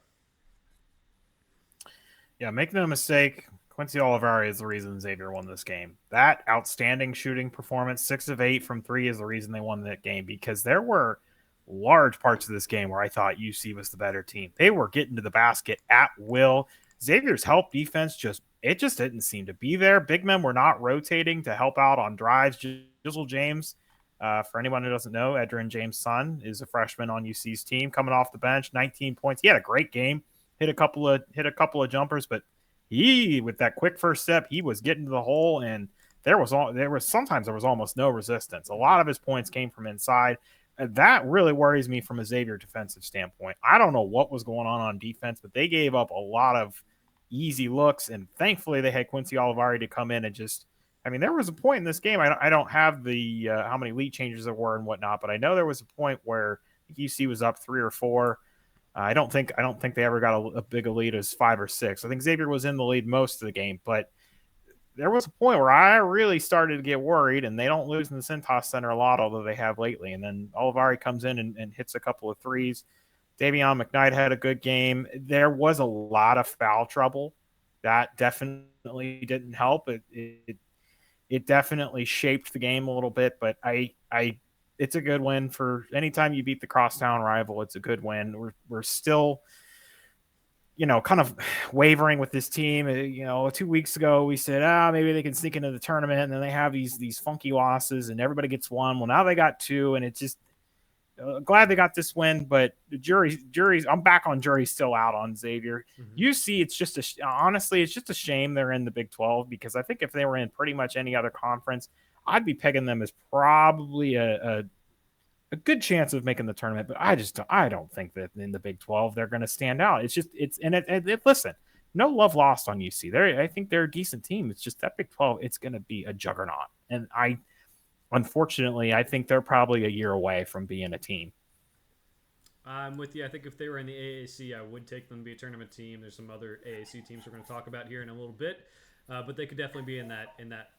Yeah, make no mistake, Quincy Olivari is the reason Xavier won this game. That outstanding shooting performance, 6 of 8 from 3, is the reason they won that game, because there were large parts of this game where I thought UC was the better team. They were getting to the basket at will. Xavier's help defense just didn't seem to be there. Big men were not rotating to help out on drives. Jizzle James, for anyone who doesn't know, Edrin James' son is a freshman on UC's team, coming off the bench, 19 points. He had a great game, hit a couple of jumpers, but he, with that quick first step, he was getting to the hole, and there was sometimes there was almost no resistance. A lot of his points came from inside. That really worries me from a Xavier defensive standpoint. I don't know what was going on defense, but they gave up a lot of easy looks, and thankfully they had Quincy Olivari to come in and just, I mean, there was a point in this game, I don't have the how many lead changes there were and whatnot, but I know there was a point where UC was up 3 or 4. I don't think they ever got a big lead as 5 or 6. I think Xavier was in the lead most of the game, but there was a point where I really started to get worried, and they don't lose in the Cintas Center a lot, although they have lately. And then Olivari comes in and hits a couple of threes. Davion McKnight had a good game. There was a lot of foul trouble. That definitely didn't help. It definitely shaped the game a little bit, but it's a good win for anytime you beat the crosstown rival. It's a good win. We're still, kind of wavering with this team. 2 weeks ago we said, maybe they can sneak into the tournament, and then they have these funky losses, and everybody gets one. Well, now they got 2, and it's just glad they got this win. But the jury's I'm back on jury still out on Xavier. UC, honestly, it's just a shame they're in the Big 12, because I think if they were in pretty much any other conference, I'd be pegging them as probably a good chance of making the tournament, but I don't think that in the Big 12 they're going to stand out. Listen, no love lost on UC. I think they're a decent team. It's just that Big 12, it's going to be a juggernaut. And unfortunately, I think they're probably a year away from being a team. I'm with you. I think if they were in the AAC, I would take them to be a tournament team. There's some other AAC teams we're going to talk about here in a little bit, but they could definitely be in that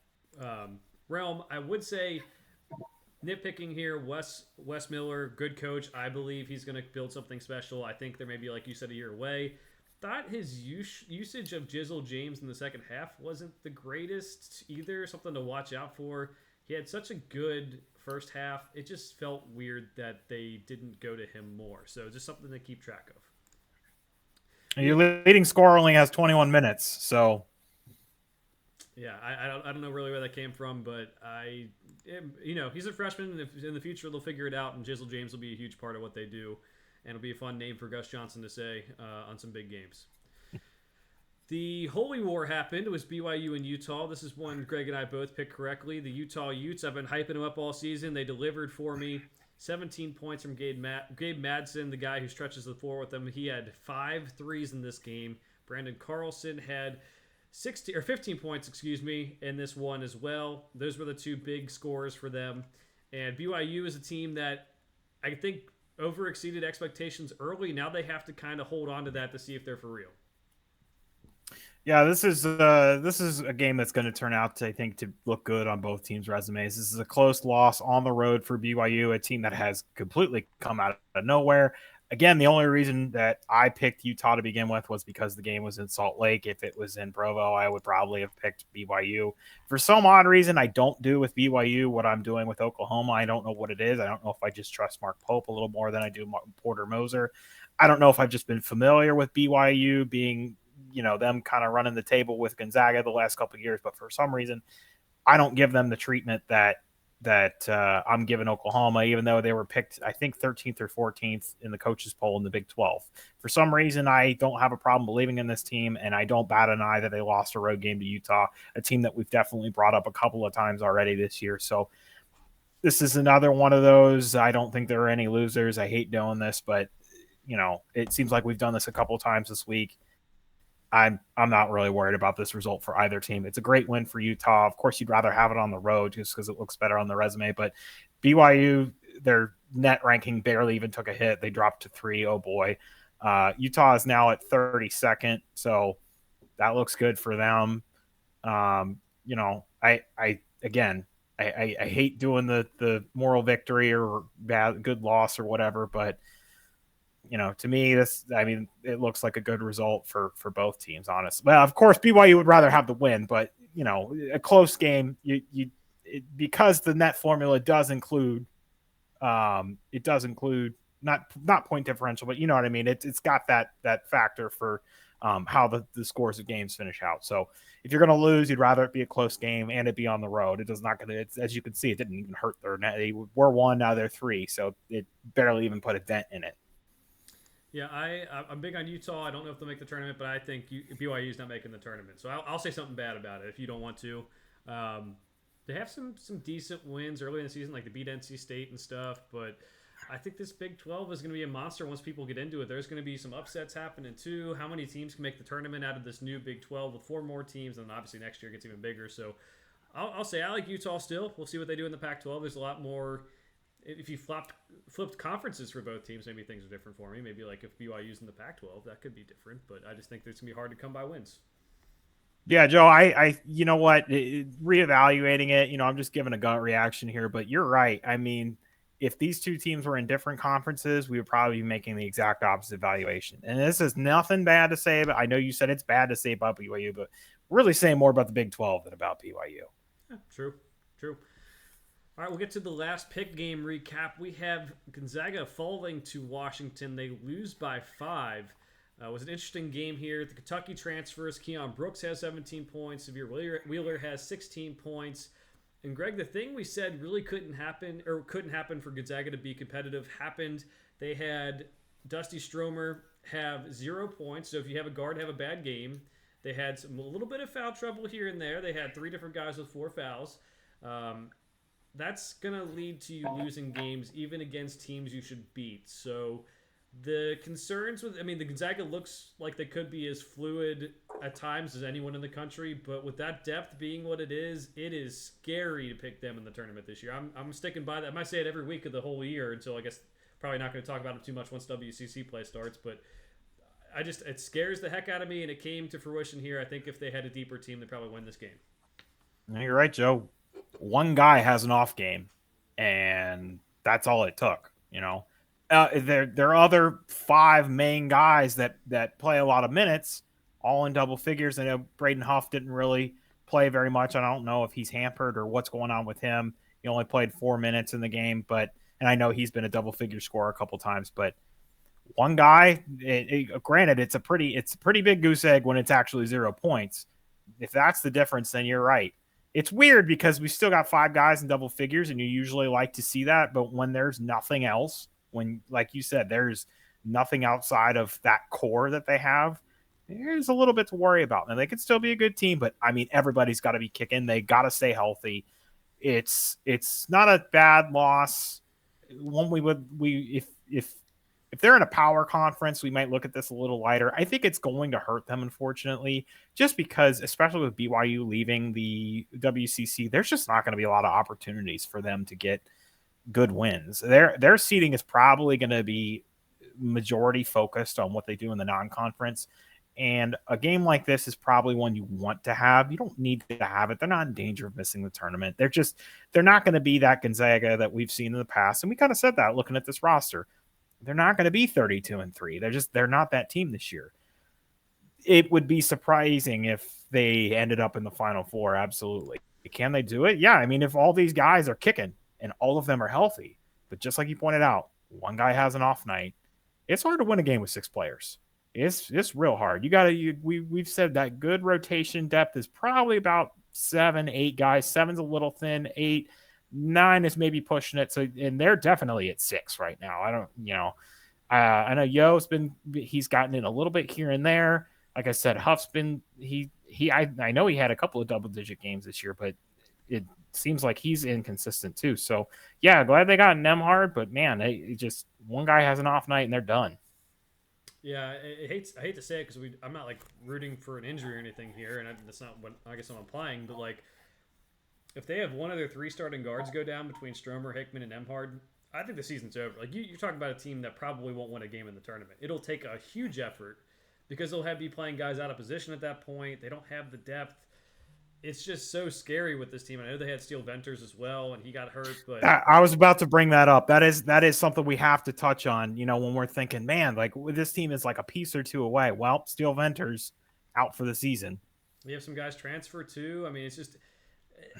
realm. I would say, nitpicking here, Wes Miller, good coach. I believe he's going to build something special. I think they're maybe, like you said, a year away. Thought his usage of Jizzle James in the second half wasn't the greatest either. Something to watch out for. He had such a good first half. It just felt weird that they didn't go to him more. So just something to keep track of. Your leading scorer only has 21 minutes, so yeah, I don't know really where that came from, but he's a freshman, and if in the future they'll figure it out, and Jizzle James will be a huge part of what they do, and it'll be a fun name for Gus Johnson to say on some big games. The Holy War happened. It was BYU and Utah. This is one Greg and I both picked correctly. The Utah Utes, I've been hyping them up all season. They delivered for me. 17 points from Gabe Madsen, the guy who stretches the floor with them. He had 5 threes in this game. Brandon Carlson had 15 points, in this one as well. Those were the 2 big scores for them. And BYU is a team that I think over-exceeded expectations early. Now they have to kind of hold on to that to see if they're for real. Yeah, this is a game that's going to turn out to, I think, to look good on both teams' resumes. This is a close loss on the road for BYU, a team that has completely come out of nowhere. Again, the only reason that I picked Utah to begin with was because the game was in Salt Lake. If it was in Provo, I would probably have picked BYU. For some odd reason, I don't do with BYU what I'm doing with Oklahoma. I don't know what it is. I don't know if I just trust Mark Pope a little more than I do Porter Moser. I don't know if I've just been familiar with BYU being, them kind of running the table with Gonzaga the last couple of years. But for some reason, I don't give them the treatment that I'm giving Oklahoma, even though they were picked, I think, 13th or 14th in the coaches poll in the Big 12. For some reason, I don't have a problem believing in this team, and I don't bat an eye that they lost a road game to Utah, a team that we've definitely brought up a couple of times already this year. So this is another one of those. I don't think there are any losers. I hate doing this, but it seems like we've done this a couple of times this week. I'm not really worried about this result for either team. It's a great win for Utah. Of course, you'd rather have it on the road just because it looks better on the resume. But BYU, their net ranking barely even took a hit. They dropped to 3. Oh boy. Utah is now at 32nd, so that looks good for them. I hate doing the moral victory or good loss or whatever, but to me, it looks like a good result for both teams, honestly. Well, of course, BYU would rather have the win, but, a close game, because the net formula does include, not point differential, but you know what I mean? It's got that factor for how the scores of games finish out. So if you're going to lose, you'd rather it be a close game and it be on the road. It does not going to, as you can see, it didn't even hurt their net. They were 1, now they're 3. So it barely even put a dent in it. Yeah, I'm big on Utah. I don't know if they'll make the tournament, but I think BYU is not making the tournament. So I'll say something bad about it if you don't want to. They have some decent wins early in the season, like they beat NC State and stuff. But I think this Big 12 is going to be a monster once people get into it. There's going to be some upsets happening too. How many teams can make the tournament out of this new Big 12 with 4 more teams? And obviously next year it gets even bigger. So I'll say I like Utah still. We'll see what they do in the Pac-12. There's a lot more. If you flipped conferences for both teams, maybe things are different for me. Maybe like if BYU's in the Pac-12, that could be different. But I just think it's gonna be hard to come by wins. Yeah, Joe, I you know what, reevaluating it, I'm just giving a gut reaction here, but you're right. I mean, if these two teams were in different conferences, we would probably be making the exact opposite valuation. And this is nothing bad to say, but I know you said it's bad to say about BYU, but we're really saying more about the Big 12 than about BYU. Yeah, true. All right, we'll get to the last pick game recap. We have Gonzaga falling to Washington. They lose by 5. It was an interesting game here. The Kentucky transfers. Keon Brooks has 17 points. Severe Wheeler has 16 points. And Greg, the thing we said really couldn't happen for Gonzaga to be competitive happened. They had Dusty Stromer have 0 points. So if you have a guard have a bad game, they had a little bit of foul trouble here and there. They had 3 different guys with 4 fouls. That's going to lead to you losing games even against teams you should beat. So the concerns with, the Gonzaga looks like they could be as fluid at times as anyone in the country, but with that depth being what it is scary to pick them in the tournament this year. I'm sticking by that. I might say it every week of the whole year until I guess probably not going to talk about it too much once WCC play starts, but it scares the heck out of me, and it came to fruition here. I think if they had a deeper team, they'd probably win this game. No, you're right, Joe. One guy has an off game, and that's all it took. There are other 5 main guys that play a lot of minutes, all in double figures. I know Braden Huff didn't really play very much. I don't know if he's hampered or what's going on with him. He only played 4 minutes in the game, and I know he's been a double figure scorer a couple times, but one guy, granted, it's a pretty big goose egg when it's actually 0 points. If that's the difference, then you're right. It's weird because we still got 5 guys in double figures, and you usually like to see that. But when there's nothing else, when, like you said, there's nothing outside of that core that they have, there's a little bit to worry about. And they could still be a good team, but everybody's got to be kicking. They got to stay healthy. It's not a bad loss. One if they're in a power conference, we might look at this a little lighter. I think it's going to hurt them, unfortunately, just because, especially with BYU leaving the WCC, there's just not going to be a lot of opportunities for them to get good wins. Their seeding is probably going to be majority focused on what they do in the non-conference. And a game like this is probably one you want to have. You don't need to have it. They're not in danger of missing the tournament. They're not going to be that Gonzaga that we've seen in the past. And we kind of said that looking at this roster. they're not going to be 32-3. They're not that team this year. It would be surprising if they ended up in the Final Four. Absolutely. Can they do it? Yeah. I mean, if all these guys are kicking and all of them are healthy, but just like you pointed out, one guy has an off night, it's hard to win a game with 6 players. It's real hard. We've said that good rotation depth is probably about 7, 8 guys. 7's a little thin. 8, 9 is maybe pushing it. So and they're definitely at 6 right now. I don't, I know he's gotten in a little bit here and there. Like I said, Huff's been I know he had a couple of double-digit games this year, but it seems like he's inconsistent too. So yeah, glad they got Nemhard, but man, it just one guy has an off night and they're done. Yeah, I hate to say it because I'm not like rooting for an injury or anything here, and that's not what I guess I'm implying. But like, if they have one of their 3 starting guards go down between Stromer, Hickman, and Emhard, I think the season's over. Like you're talking about a team that probably won't win a game in the tournament. It'll take a huge effort because they'll be playing guys out of position at that point. They don't have the depth. It's just so scary with this team. I know they had Steel Venters as well, and he got hurt. But I was about to bring that up. That is something we have to touch on. When we're thinking, man, like this team is like a piece or two away. Well, Steel Venters out for the season. we have some guys transfer too. I mean, it's just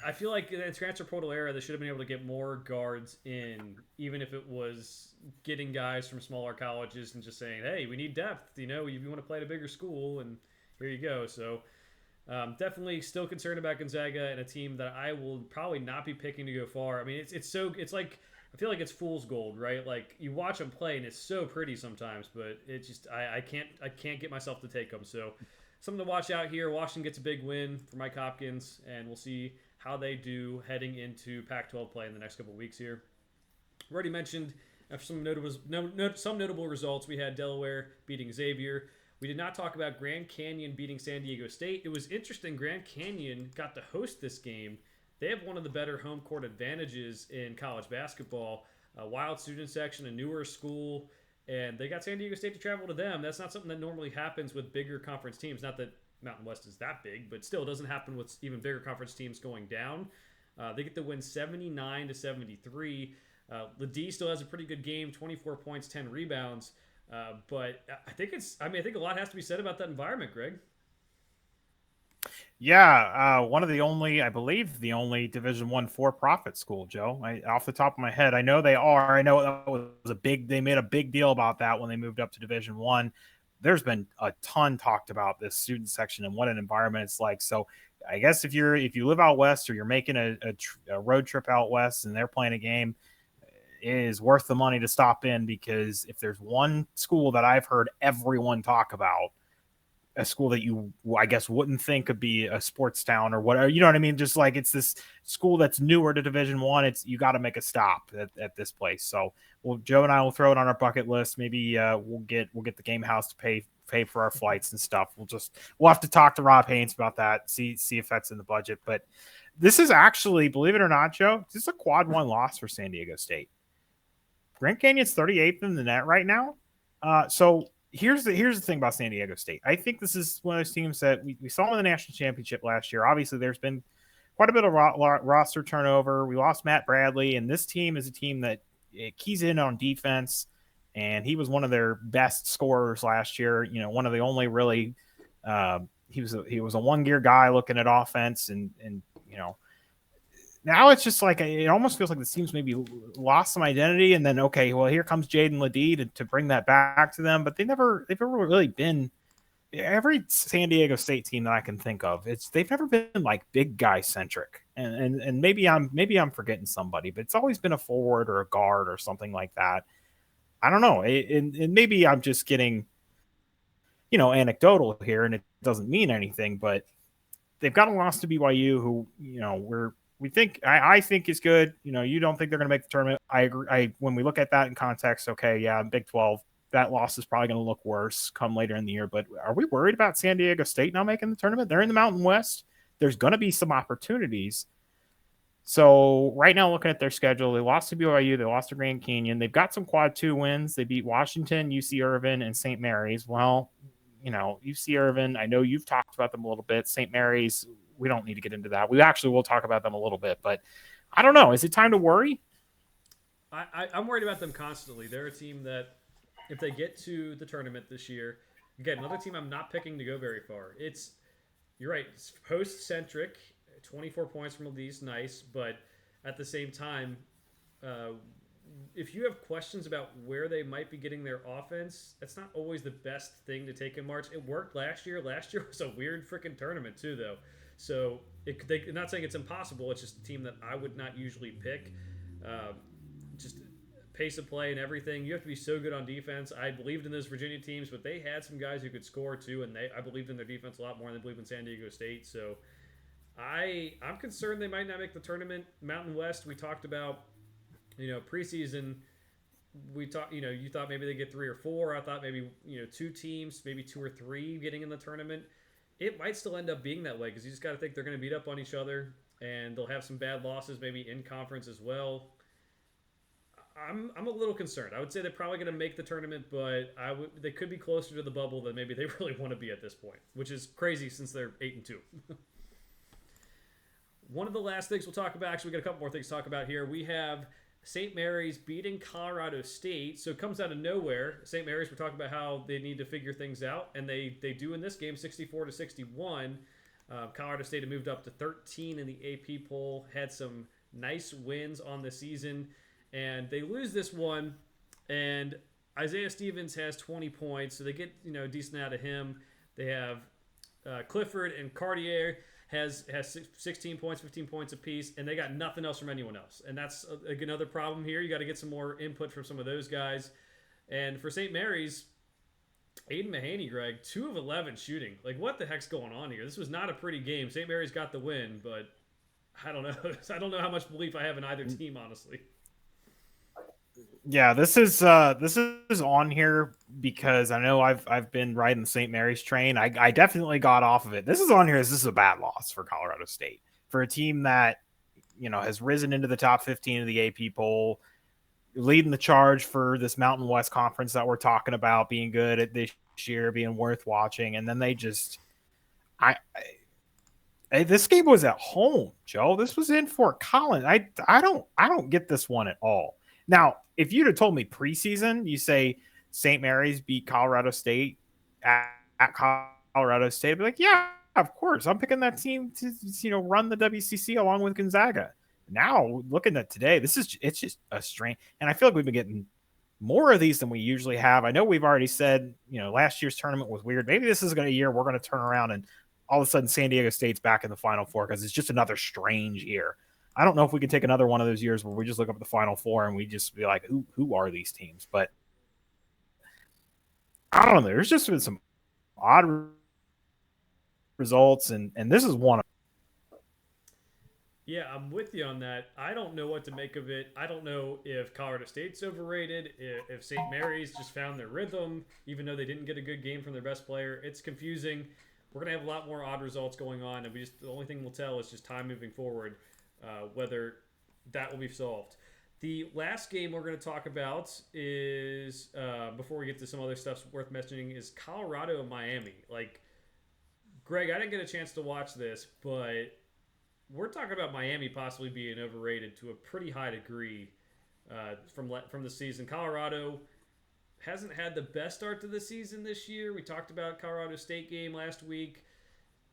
I feel like in the transfer portal era, they should have been able to get more guards in, even if it was getting guys from smaller colleges and just saying, "Hey, we need depth. You want to play at a bigger school, and here you go." So, definitely still concerned about Gonzaga and a team that I will probably not be picking to go far. I mean, it's like I feel like it's fool's gold, right? Like you watch them play and it's so pretty sometimes, but it just I can't get myself to take them. So, something to watch out here. Washington gets a big win for Mike Hopkins, and we'll see how they do heading into Pac-12 play in the next couple of weeks here. We already mentioned after some notable results, we had Delaware beating Xavier. We did not talk about Grand Canyon beating San Diego State. It was interesting. Grand Canyon got to host this game. They have one of the better home court advantages in college basketball. A wild student section, a newer school, and they got San Diego State to travel to them. That's not something that normally happens with bigger conference teams. Not that Mountain West is that big, but still, it doesn't happen with even bigger conference teams going down. They get the win 79-73. Ledee still has a pretty good game, 24 points, 10 rebounds. But I think I think a lot has to be said about that environment, Greg. Yeah, I believe the only Division I for-profit school, Joe. Off the top of my head, I know they are. I know that was they made a big deal about that when they moved up to Division I. There's been a ton talked about this student section and what an environment it's like. So I guess if you live out west or you're making a road trip out west and they're playing a game, it is worth the money to stop in, because if there's one school that I've heard everyone talk about, a school that you, I guess, wouldn't think could be a sports town or whatever, you know what I mean? Just like it's this school that's newer to Division I. You got to make a stop at this place. So, well, Joe and I will throw it on our bucket list. Maybe we'll get the game house to pay for our flights and stuff. We'll have to talk to Rob Haynes about that. See if that's in the budget. But this is actually, believe it or not, Joe, this is a quad 1 loss for San Diego State. Grand Canyon's 38th in the net right now. So here's the thing about San Diego State. I think this is one of those teams that we saw in the national championship last year. Obviously, there's been quite a bit of roster turnover. We lost Matt Bradley, and this team is a team that keys in on defense, and he was one of their best scorers last year. One of the only really he was a one-gear guy looking at offense, and now it's just like it almost feels like the team's maybe lost some identity, and then okay, well, here comes Jaden Ledee to bring that back to them. But they've never really been, every San Diego State team that I can think of, they've never been like big guy centric. And maybe I'm forgetting somebody, but it's always been a forward or a guard or something like that. I don't know, and maybe I'm just getting anecdotal here, and it doesn't mean anything, but they've got a loss to BYU, who I think is good. You don't think they're going to make the tournament. I agree. When we look at that in context, okay, yeah, Big 12, that loss is probably going to look worse come later in the year. But are we worried about San Diego State not making the tournament? They're in the Mountain West. There's going to be some opportunities. So right now, looking at their schedule, they lost to BYU, they lost to Grand Canyon. They've got some quad 2 wins. They beat Washington, UC Irvine, and St. Mary's. Well, UC Irvine, I know you've talked about them a little bit. St. Mary's, we don't need to get into that. We actually will talk about them a little bit, but I don't know. Is it time to worry? I'm worried about them constantly. They're a team that if they get to the tournament this year, again, another team I'm not picking to go very far. You're right, it's post centric. 24 points from Elise, nice, but at the same time, uh, if you have questions about where they might be getting their offense, that's not always the best thing to take in March. It worked last year. Last year was a weird freaking tournament too, though. So not saying it's impossible. It's just a team that I would not usually pick. Um, just pace of play and everything. You have to be so good on defense. I believed in those Virginia teams, but they had some guys who could score too, and I believed in their defense a lot more than I believed in San Diego State. So I'm concerned they might not make the tournament. Mountain West, we talked about, preseason. We talked, you thought maybe they get 3 or 4. I thought maybe 2 teams, maybe 2 or 3 getting in the tournament. It might still end up being that way because you just got to think they're going to beat up on each other, and they'll have some bad losses maybe in conference as well. I'm a little concerned. I would say they're probably going to make the tournament, but they could be closer to the bubble than maybe they really want to be at this point, which is crazy since they're 8-2. One of the last things we'll talk about, actually, we got a couple more things to talk about here. We have St. Mary's beating Colorado State. So it comes out of nowhere. St. Mary's, we're talking about how they need to figure things out, and they do in this game, 64-61. Colorado State had moved up to 13 in the AP poll, had some nice wins on the season, and they lose this one, and Isaiah Stevens has 20 points, so they get decent out of him. They have Clifford and Cartier has 16 points, 15 points apiece, and they got nothing else from anyone else. And that's another problem here. You got to get some more input from some of those guys. And for St. Mary's, Aiden Mahaney, Greg, 2 of 11 shooting. Like, what the heck's going on here? This was not a pretty game. St. Mary's got the win, but I don't know. I don't know how much belief I have in either team, honestly. Yeah, this is on here because I know I've been riding the St. Mary's train. I definitely got off of it. This is on here as this is a bad loss for Colorado State, for a team that has risen into the top 15 of the AP poll, leading the charge for this Mountain West Conference that we're talking about being good at this year, being worth watching, and then they just this game was at home, Joe. This was in Fort Collins. I don't get this one at all. Now, if you'd have told me preseason, you say St. Mary's beat Colorado State at Colorado State, I'd be like, yeah, of course. I'm picking that team to run the WCC along with Gonzaga. Now, looking at today, it's just a strain. And I feel like we've been getting more of these than we usually have. I know we've already said, last year's tournament was weird. Maybe this is a year we're going to turn around and all of a sudden San Diego State's back in the Final Four because it's just another strange year. I don't know if we can take another one of those years where we just look up at the Final Four and we just be like, who are these teams? But I don't know. There's just been some odd results, and this is one of them. Yeah, I'm with you on that. I don't know what to make of it. I don't know if Colorado State's overrated, if St. Mary's just found their rhythm, even though they didn't get a good game from their best player. It's confusing. We're going to have a lot more odd results going on, and the only thing we'll tell is just time moving forward. Whether that will be solved. The last game we're going to talk about is, before we get to some other stuff worth mentioning, is Colorado and Miami. Like, Greg, I didn't get a chance to watch this, but we're talking about Miami possibly being overrated to a pretty high degree from the season. Colorado hasn't had the best start to the season this year. We talked about Colorado State game last week,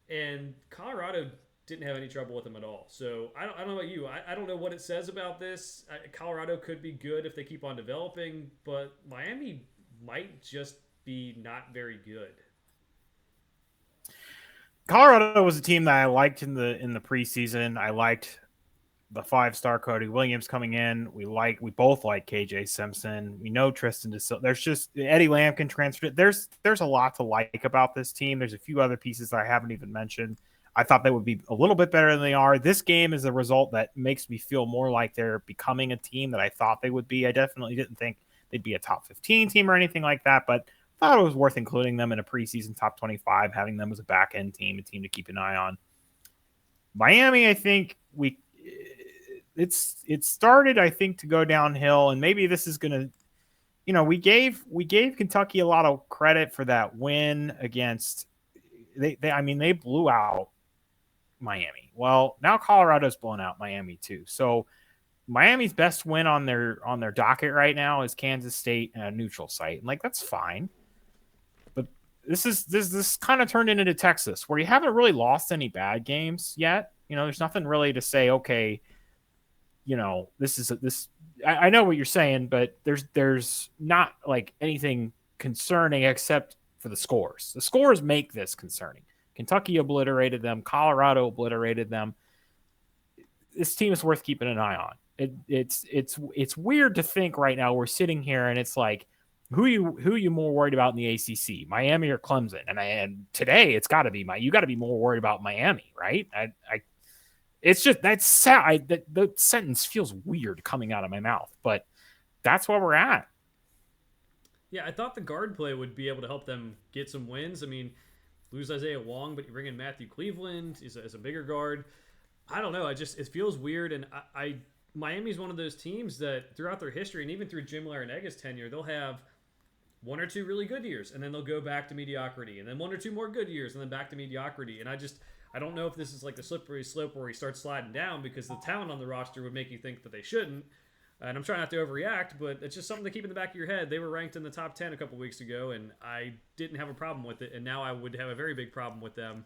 and Colorado didn't have any trouble with them at all. So I don't know about you. I don't know what it says about this. Colorado could be good if they keep on developing, but Miami might just be not very good. Colorado was a team that I liked in the preseason. I liked the 5-star Cody Williams coming in. We both like KJ Simpson. We know Tristan DeSilva. There's just Eddie Lampkin transferred. There's a lot to like about this team. There's a few other pieces that I haven't even mentioned. I thought they would be a little bit better than they are. This game is a result that makes me feel more like they're becoming a team that I thought they would be. I definitely didn't think they'd be a top 15 team or anything like that, but thought it was worth including them in a preseason top 25, having them as a back end team, a team to keep an eye on. Miami, I think it started, I think, to go downhill, and maybe this is going to, we gave Kentucky a lot of credit for that win against. They blew out Miami. Well, now Colorado's blown out Miami too. So Miami's best win on their docket right now is Kansas State and a neutral site. And like that's fine. But this kind of turned into Texas where you haven't really lost any bad games yet. You know, there's nothing really to say, okay, you know, this is this I know what you're saying, but there's not like anything concerning except for the scores. The scores make this concerning. Kentucky obliterated them, Colorado obliterated them. This team is worth keeping an eye on. It's weird to think right now we're sitting here and it's like who you more worried about in the ACC, Miami or Clemson? And today it's got to be you got to be more worried about Miami, right? I it's just that's sad. The sentence feels weird coming out of my mouth, but that's where we're at. Yeah, I thought the guard play would be able to help them get some wins. I mean, lose Isaiah Wong, but you bring in Matthew Cleveland as a bigger guard. I don't know. It feels weird, and I Miami's one of those teams that throughout their history, and even through Jim Laranaga's tenure, they'll have one or two really good years, and then they'll go back to mediocrity, and then one or two more good years, and then back to mediocrity. And I don't know if this is like the slippery slope where he starts sliding down because the talent on the roster would make you think that they shouldn't. And I'm trying not to overreact, but it's just something to keep in the back of your head. They were ranked in the top 10 a couple weeks ago, and I didn't have a problem with it. And now I would have a very big problem with them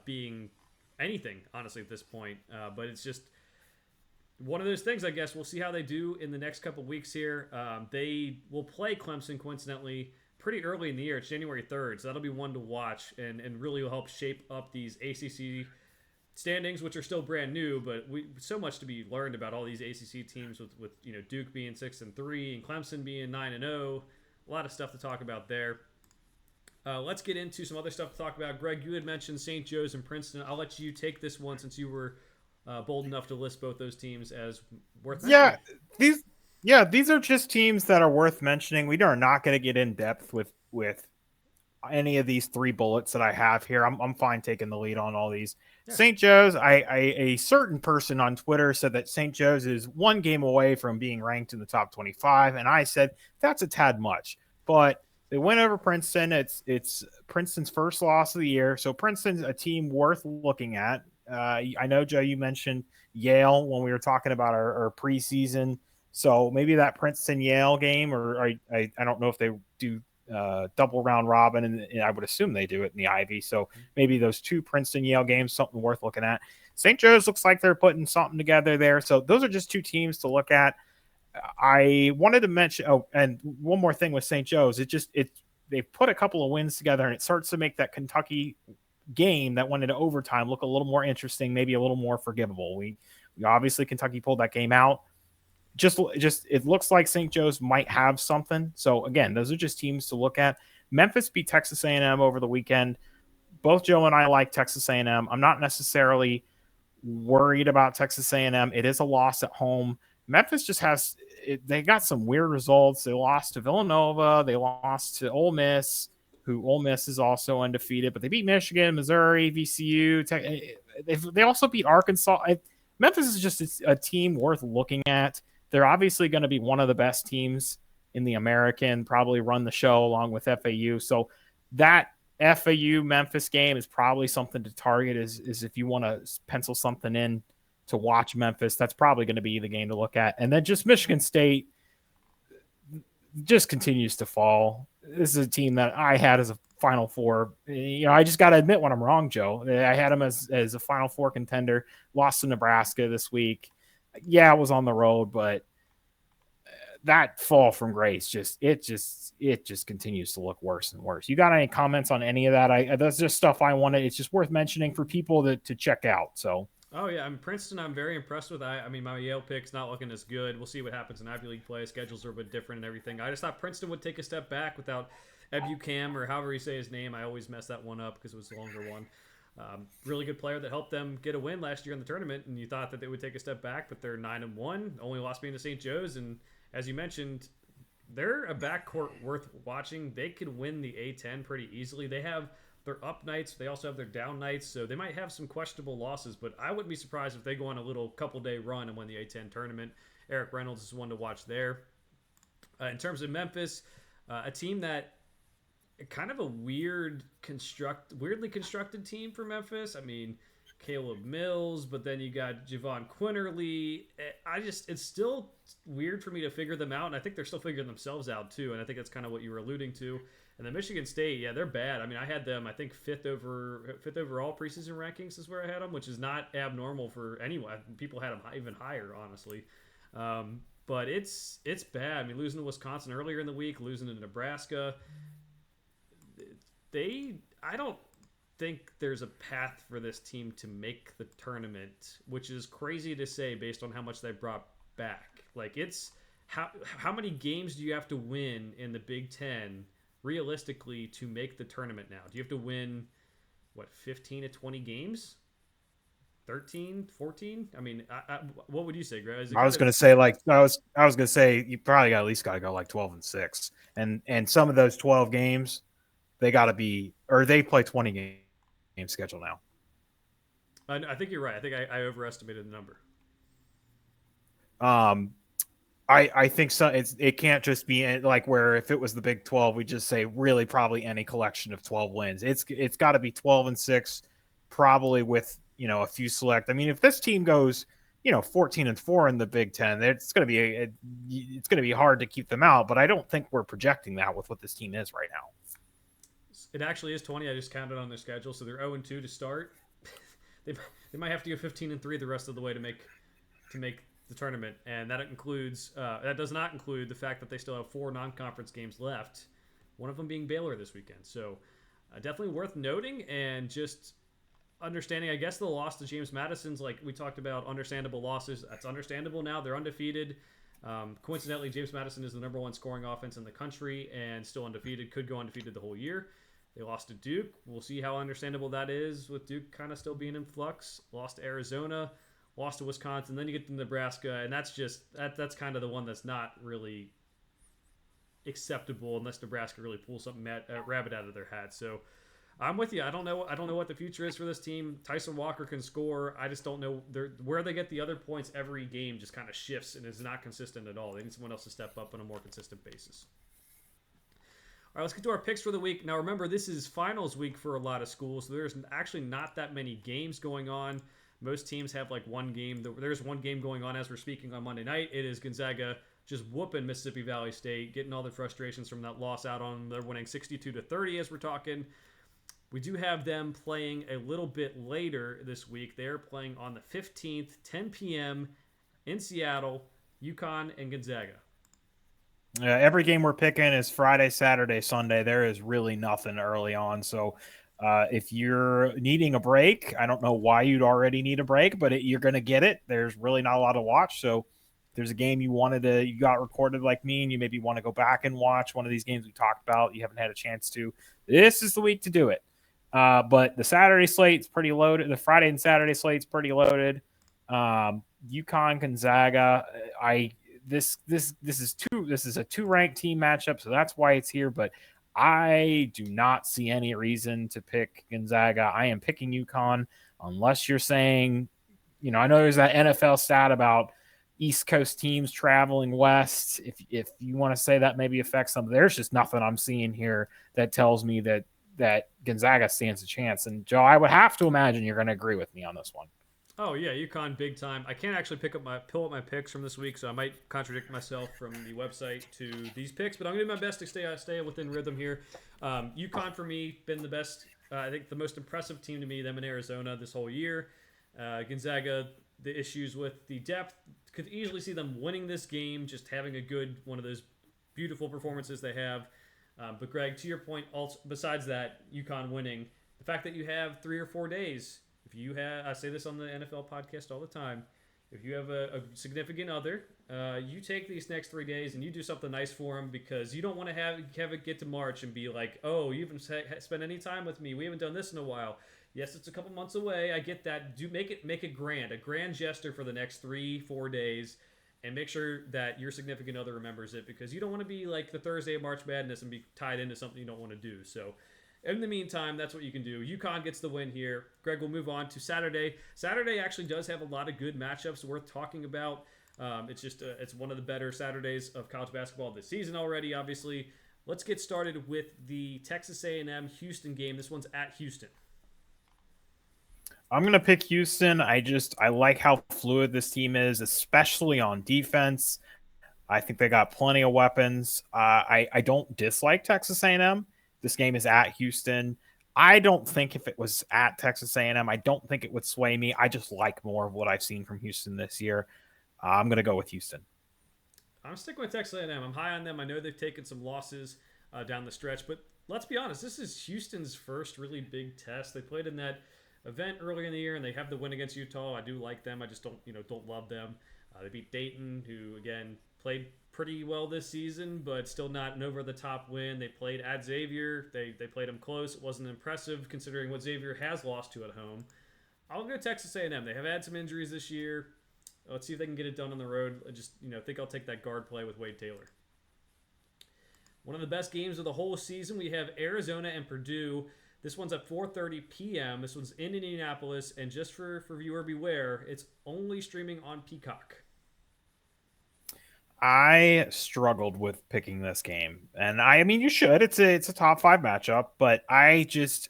being anything, honestly, at this point. But it's just one of those things, I guess. We'll see how they do in the next couple weeks here. They will play Clemson, coincidentally, pretty early in the year. It's January 3rd, so that'll be one to watch and really will help shape up these ACC standings, which are still brand new, but so much to be learned about all these ACC teams with you know Duke being 6-3 and Clemson being 9-0. A lot of stuff to talk about there. Let's get into some other stuff to talk about. Greg, you had mentioned St. Joe's and Princeton. I'll let you take this one since you were bold enough to list both those teams as worth mentioning. These are just teams that are worth mentioning. We are not going to get in depth with any of these three bullets that I have here. I'm fine taking the lead on all these. Yeah. St. Joe's, a certain person on Twitter said that St. Joe's is one game away from being ranked in the top 25, and I said that's a tad much. But they went over Princeton. It's Princeton's first loss of the year, so Princeton's a team worth looking at. I know, Joe, you mentioned Yale when we were talking about our preseason, so maybe that Princeton Yale game, or I don't know if they do double round robin, and I would assume they do it in the Ivy. So maybe those two Princeton Yale games, something worth looking at. St. Joe's looks like they're putting something together there. So those are just two teams to look at. I wanted to mention, and one more thing with St. Joe's, they've put a couple of wins together, and it starts to make that Kentucky game that went into overtime look a little more interesting, maybe a little more forgivable. We obviously Kentucky pulled that game out. Just it looks like St. Joe's might have something. So again, those are just teams to look at. Memphis beat Texas A&M over the weekend. Both Joe and I like Texas A&M. I'm not necessarily worried about Texas A&M. It is a loss at home. Memphis just they got some weird results. They lost to Villanova. They lost to Ole Miss, who Ole Miss is also undefeated, but they beat Michigan, Missouri, VCU. They also beat Arkansas. Memphis is just a team worth looking at. They're obviously going to be one of the best teams in the American, probably run the show along with FAU. So that FAU Memphis game is probably something to target is if you want to pencil something in to watch Memphis, that's probably going to be the game to look at. And then just Michigan State just continues to fall. This is a team that I had as a Final Four. You know, I just got to admit when I'm wrong, Joe. I had them as a Final Four contender, lost to Nebraska this week. Yeah, it was on the road, but that fall from grace just continues to look worse and worse. You got any comments on any of that? That's just stuff I wanted. It's just worth mentioning for people to check out. So. Oh yeah, I mean Princeton, I'm very impressed with. I mean my Yale pick's not looking as good. We'll see what happens in Ivy League play. Schedules are a bit different and everything. I just thought Princeton would take a step back without Ebucam or however you say his name. I always mess that one up because it was a longer one. Really good player that helped them get a win last year in the tournament, and you thought that they would take a step back, but they're 9-1. Only lost being to St. Joe's, and as you mentioned, they're a backcourt worth watching. They could win the A10 pretty easily. They have their up nights. They also have their down nights, so they might have some questionable losses, but I wouldn't be surprised if they go on a little couple-day run and win the A10 tournament. Eric Reynolds is one to watch there. In terms of Memphis, a team that kind of a weirdly constructed team for Memphis. I mean, Caleb Mills, but then you got Javon Quinterly. It's still weird for me to figure them out, and I think they're still figuring themselves out too. And I think that's kind of what you were alluding to. And then Michigan State, yeah, they're bad. I mean, I had them, I think fifth overall preseason rankings is where I had them, which is not abnormal for anyone. People had them even higher, honestly. But it's bad. I mean, losing to Wisconsin earlier in the week, losing to Nebraska. I don't think there's a path for this team to make the tournament, which is crazy to say based on how much they brought back. Like, it's how many games do you have to win in the Big Ten realistically to make the tournament now? Do you have to win 15 to 20 games? 13, 14? I mean, what would you say, Greg? I was going to say I was going to say you probably at least got to go like 12-6, and some of those 12 games they got to be, or they play 20 game schedule now. I think you're right. I think I overestimated the number. I think so. It can't just be like where if it was the Big 12, we just say really probably any collection of 12 wins. It's got to be 12-6, probably with a few select. I mean, if this team goes 14-4 in the Big Ten, it's going to be hard to keep them out. But I don't think we're projecting that with what this team is right now. It actually is 20. I just counted on their schedule, so they're 0-2 to start. they might have to go 15-3 the rest of the way to make the tournament, and that does not include the fact that they still have 4 non-conference games left, one of them being Baylor this weekend. So definitely worth noting, and just understanding, I guess, the loss to James Madison's, like we talked about, understandable losses. That's understandable now. They're undefeated. Coincidentally, James Madison is the number 1 scoring offense in the country and still undefeated. Could go undefeated the whole year. They lost to Duke. We'll see how understandable that is with Duke kind of still being in flux. Lost to Arizona. Lost to Wisconsin. Then you get to Nebraska, and that's kind of the one that's not really acceptable unless Nebraska really pulls something rabbit out of their hat. So I'm with you. I don't know what the future is for this team. Tyson Walker can score. I just don't know where they get the other points. Every game just kind of shifts and is not consistent at all. They need someone else to step up on a more consistent basis. All right, let's get to our picks for the week. Now, remember, this is finals week for a lot of schools, so there's actually not that many games going on. Most teams have like one game. There's one game going on as we're speaking on Monday night. It is Gonzaga just whooping Mississippi Valley State, getting all the frustrations from that loss out on. They're winning 62-30 as we're talking. We do have them playing a little bit later this week. They're playing on the 15th, 10 p.m. in Seattle, UConn and Gonzaga. Every game we're picking is Friday, Saturday, Sunday. There is really nothing early on. So if you're needing a break, I don't know why you'd already need a break, but you're going to get it. There's really not a lot to watch. So if there's a game you got recorded like me, and you maybe want to go back and watch one of these games we talked about, you haven't had a chance to, this is the week to do it. But the Saturday slate's pretty loaded. The Friday and Saturday slate's pretty loaded. UConn, Gonzaga, This is a 2-ranked team matchup, so that's why it's here. But I do not see any reason to pick Gonzaga. I am picking UConn unless you're saying, I know there's that NFL stat about East Coast teams traveling west. If you want to say that maybe affects them, there's just nothing I'm seeing here that tells me that Gonzaga stands a chance. And Joe, I would have to imagine you're going to agree with me on this one. Oh yeah, UConn big time. I can't actually pull up my picks from this week, so I might contradict myself from the website to these picks. But I'm gonna do my best to stay within rhythm here. UConn for me been the best. I think the most impressive team to me, them in Arizona this whole year. Gonzaga, the issues with the depth, could easily see them winning this game, just having a good one of those beautiful performances they have. But Greg, to your point, also besides that, UConn winning, the fact that you have 3 or 4 days. If you have, I say this on the NFL podcast all the time, if you have a significant other, you take these next 3 days and you do something nice for them, because you don't want to have it get to March and be like, oh, you haven't spent any time with me. We haven't done this in a while. Yes, it's a couple months away. I get that. Do make it grand, a grand gesture for the next 3-4 days, and make sure that your significant other remembers it, because you don't want to be like the Thursday of March Madness and be tied into something you don't want to do. So in the meantime, that's what you can do. UConn gets the win here. Greg, will move on to Saturday. Saturday actually does have a lot of good matchups worth talking about. It's one of the better Saturdays of college basketball this season already, obviously. Let's get started with the Texas A&M Houston game. This one's at Houston. I'm gonna pick Houston. I like how fluid this team is, especially on defense. I think they got plenty of weapons. I don't dislike Texas A&M. This game is at Houston. I don't think if it was at Texas A&M, I don't think it would sway me. I just like more of what I've seen from Houston this year. I'm gonna go with Houston. I'm sticking with Texas A&M. I'm high on them. I know they've taken some losses down the stretch, but let's be honest. This is Houston's first really big test. They played in that event earlier in the year, and they have the win against Utah. I do like them. I just don't love them. They beat Dayton, who again played pretty well this season, but still not an over the top win. They played at Xavier. They played them close. It wasn't impressive considering what Xavier has lost to at home. I'll go Texas A&M. They have had some injuries this year. Let's see if they can get it done on the road. I just think I'll take that guard play with Wade Taylor. One of the best games of the whole season. We have Arizona and Purdue. This one's at 4:30 p.m. This one's in Indianapolis, and just for viewer beware, it's only streaming on Peacock. I struggled with picking this game, and I mean you should. It's a top five matchup, but I just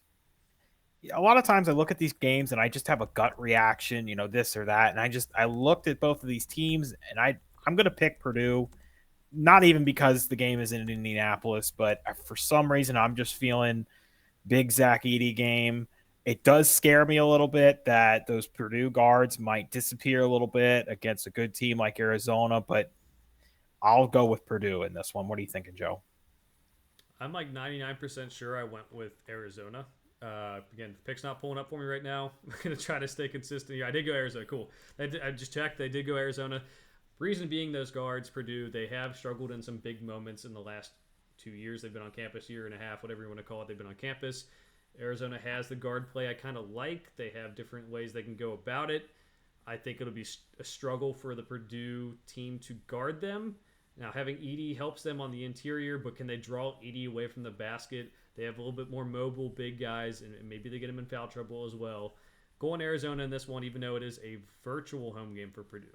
a lot of times I look at these games and I just have a gut reaction, this or that, and I looked at both of these teams, and I'm gonna pick Purdue. Not even because the game is in Indianapolis, but for some reason I'm just feeling big Zach Edey game. It does scare me a little bit that those Purdue guards might disappear a little bit against a good team like Arizona, but I'll go with Purdue in this one. What are you thinking, Joe? I'm like 99% sure I went with Arizona. Again, the pick's not pulling up for me right now. I'm going to try to stay consistent here. I did go Arizona. Cool. I just checked. They did go Arizona. Reason being, those guards, Purdue, they have struggled in some big moments in the last 2 years. They've been on campus, year and a half, whatever you want to call it. They've been on campus. Arizona has the guard play I kind of like. They have different ways they can go about it. I think it'll be a struggle for the Purdue team to guard them. Now, having Edey helps them on the interior, but can they draw Edey away from the basket? They have a little bit more mobile big guys, and maybe they get them in foul trouble as well. Going Arizona in this one, even though it is a virtual home game for Purdue.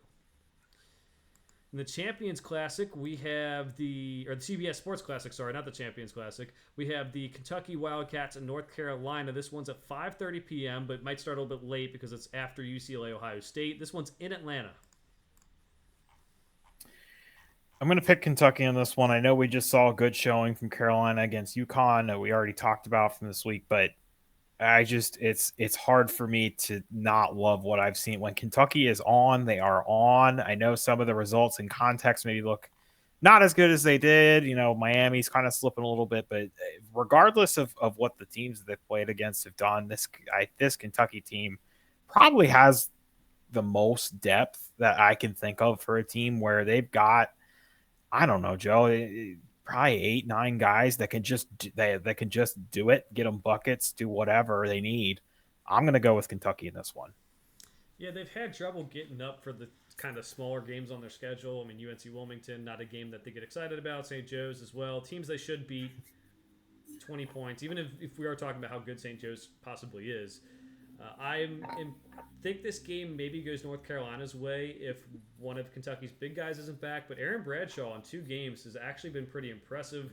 In the Champions Classic, we have the CBS Sports Classic, sorry, not the Champions Classic. We have the Kentucky Wildcats in North Carolina. This one's at 5:30 p.m., but might start a little bit late because it's after UCLA Ohio State. This one's in Atlanta. I'm going to pick Kentucky on this one. I know we just saw a good showing from Carolina against UConn that we already talked about from this week, but it's hard for me to not love what I've seen. When Kentucky is on, they are on. I know some of the results in context maybe look not as good as they did. Miami's kind of slipping a little bit, but regardless of what the teams that they've played against have done, this Kentucky team probably has the most depth that I can think of for a team where they've got, I don't know, Joe, probably 8, 9 guys that can just do it, get them buckets, do whatever they need. I'm gonna go with Kentucky in this one. Yeah, they've had trouble getting up for the kind of smaller games on their schedule. I mean, UNC Wilmington, not a game that they get excited about. St. Joe's as well. Teams they should beat 20 points, even if we are talking about how good St. Joe's possibly is. Think this game maybe goes North Carolina's way if one of Kentucky's big guys isn't back. But Aaron Bradshaw in 2 games has actually been pretty impressive.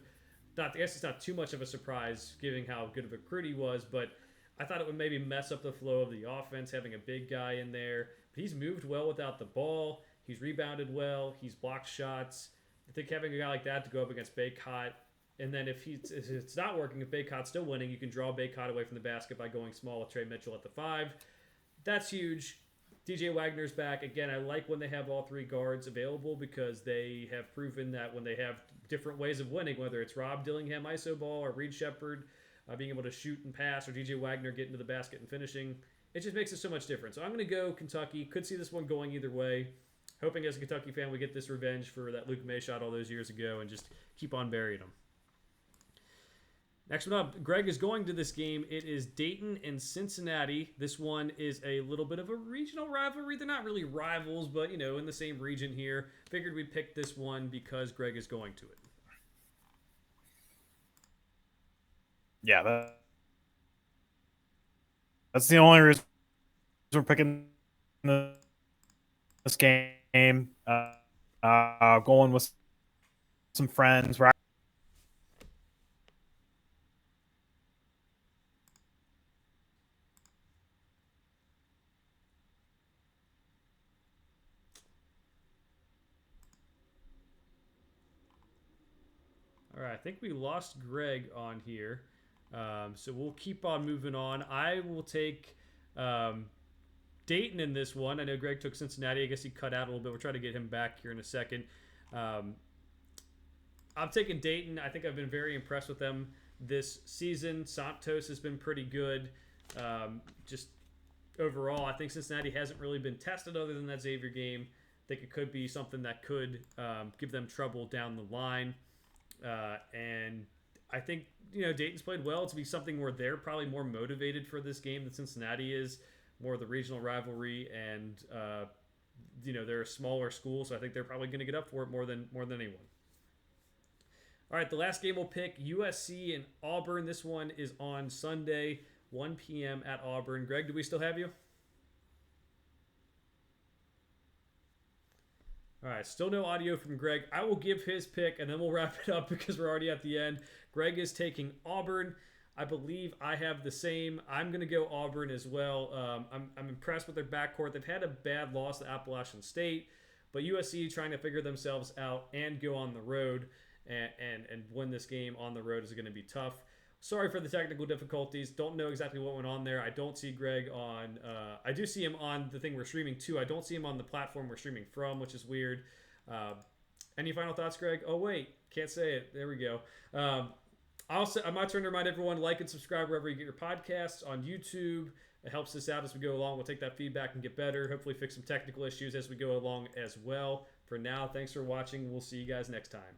I guess it's not too much of a surprise given how good of a recruit he was, but I thought it would maybe mess up the flow of the offense having a big guy in there. But he's moved well without the ball. He's rebounded well. He's blocked shots. I think having a guy like that to go up against Baycott, and then if it's not working, if Baycott's still winning, you can draw Baycott away from the basket by going small with Trey Mitchell at the 5. That's huge. DJ Wagner's back. Again, I like when they have all 3 guards available because they have proven that when they have different ways of winning, whether it's Rob Dillingham iso ball or Reed Shepard being able to shoot and pass, or DJ Wagner getting to the basket and finishing, it just makes it so much different. So I'm going to go Kentucky. Could see this one going either way. Hoping as a Kentucky fan we get this revenge for that Luke May shot all those years ago and just keep on burying them. Next one up, Greg is going to this game. It is Dayton and Cincinnati. This one is a little bit of a regional rivalry. They're not really rivals, but, in the same region here. Figured we'd pick this one because Greg is going to it. Yeah, that's the only reason we're picking this game. Going with some friends. All right, I think we lost Greg on here. So we'll keep on moving on. I will take Dayton in this one. I know Greg took Cincinnati. I guess he cut out a little bit. We'll try to get him back here in a second. I'm taking Dayton. I think I've been very impressed with them this season. Santos has been pretty good. Just overall, I think Cincinnati hasn't really been tested other than that Xavier game. I think it could be something that could give them trouble down the line. And I think, Dayton's played well to be something where they're probably more motivated for this game than Cincinnati is, more of the regional rivalry, and they're a smaller school, so I think they're probably going to get up for it more than anyone. All right, the last game we'll pick, USC and Auburn. This one is on Sunday, 1 p.m. at Auburn. Greg, do we still have you? All right, still no audio from Greg. I will give his pick, and then we'll wrap it up because we're already at the end. Greg is taking Auburn. I believe I have the same. I'm going to go Auburn as well. I'm impressed with their backcourt. They've had a bad loss to Appalachian State, but USC trying to figure themselves out and go on the road and win this game on the road is going to be tough. Sorry for the technical difficulties. Don't know exactly what went on there. I don't see Greg on... I do see him on the thing we're streaming to. I don't see him on the platform we're streaming from, which is weird. Any final thoughts, Greg? Oh, wait. Can't say it. There we go. I'm not trying to remind everyone, like and subscribe wherever you get your podcasts on YouTube. It helps us out as we go along. We'll take that feedback and get better. Hopefully fix some technical issues as we go along as well. For now, thanks for watching. We'll see you guys next time.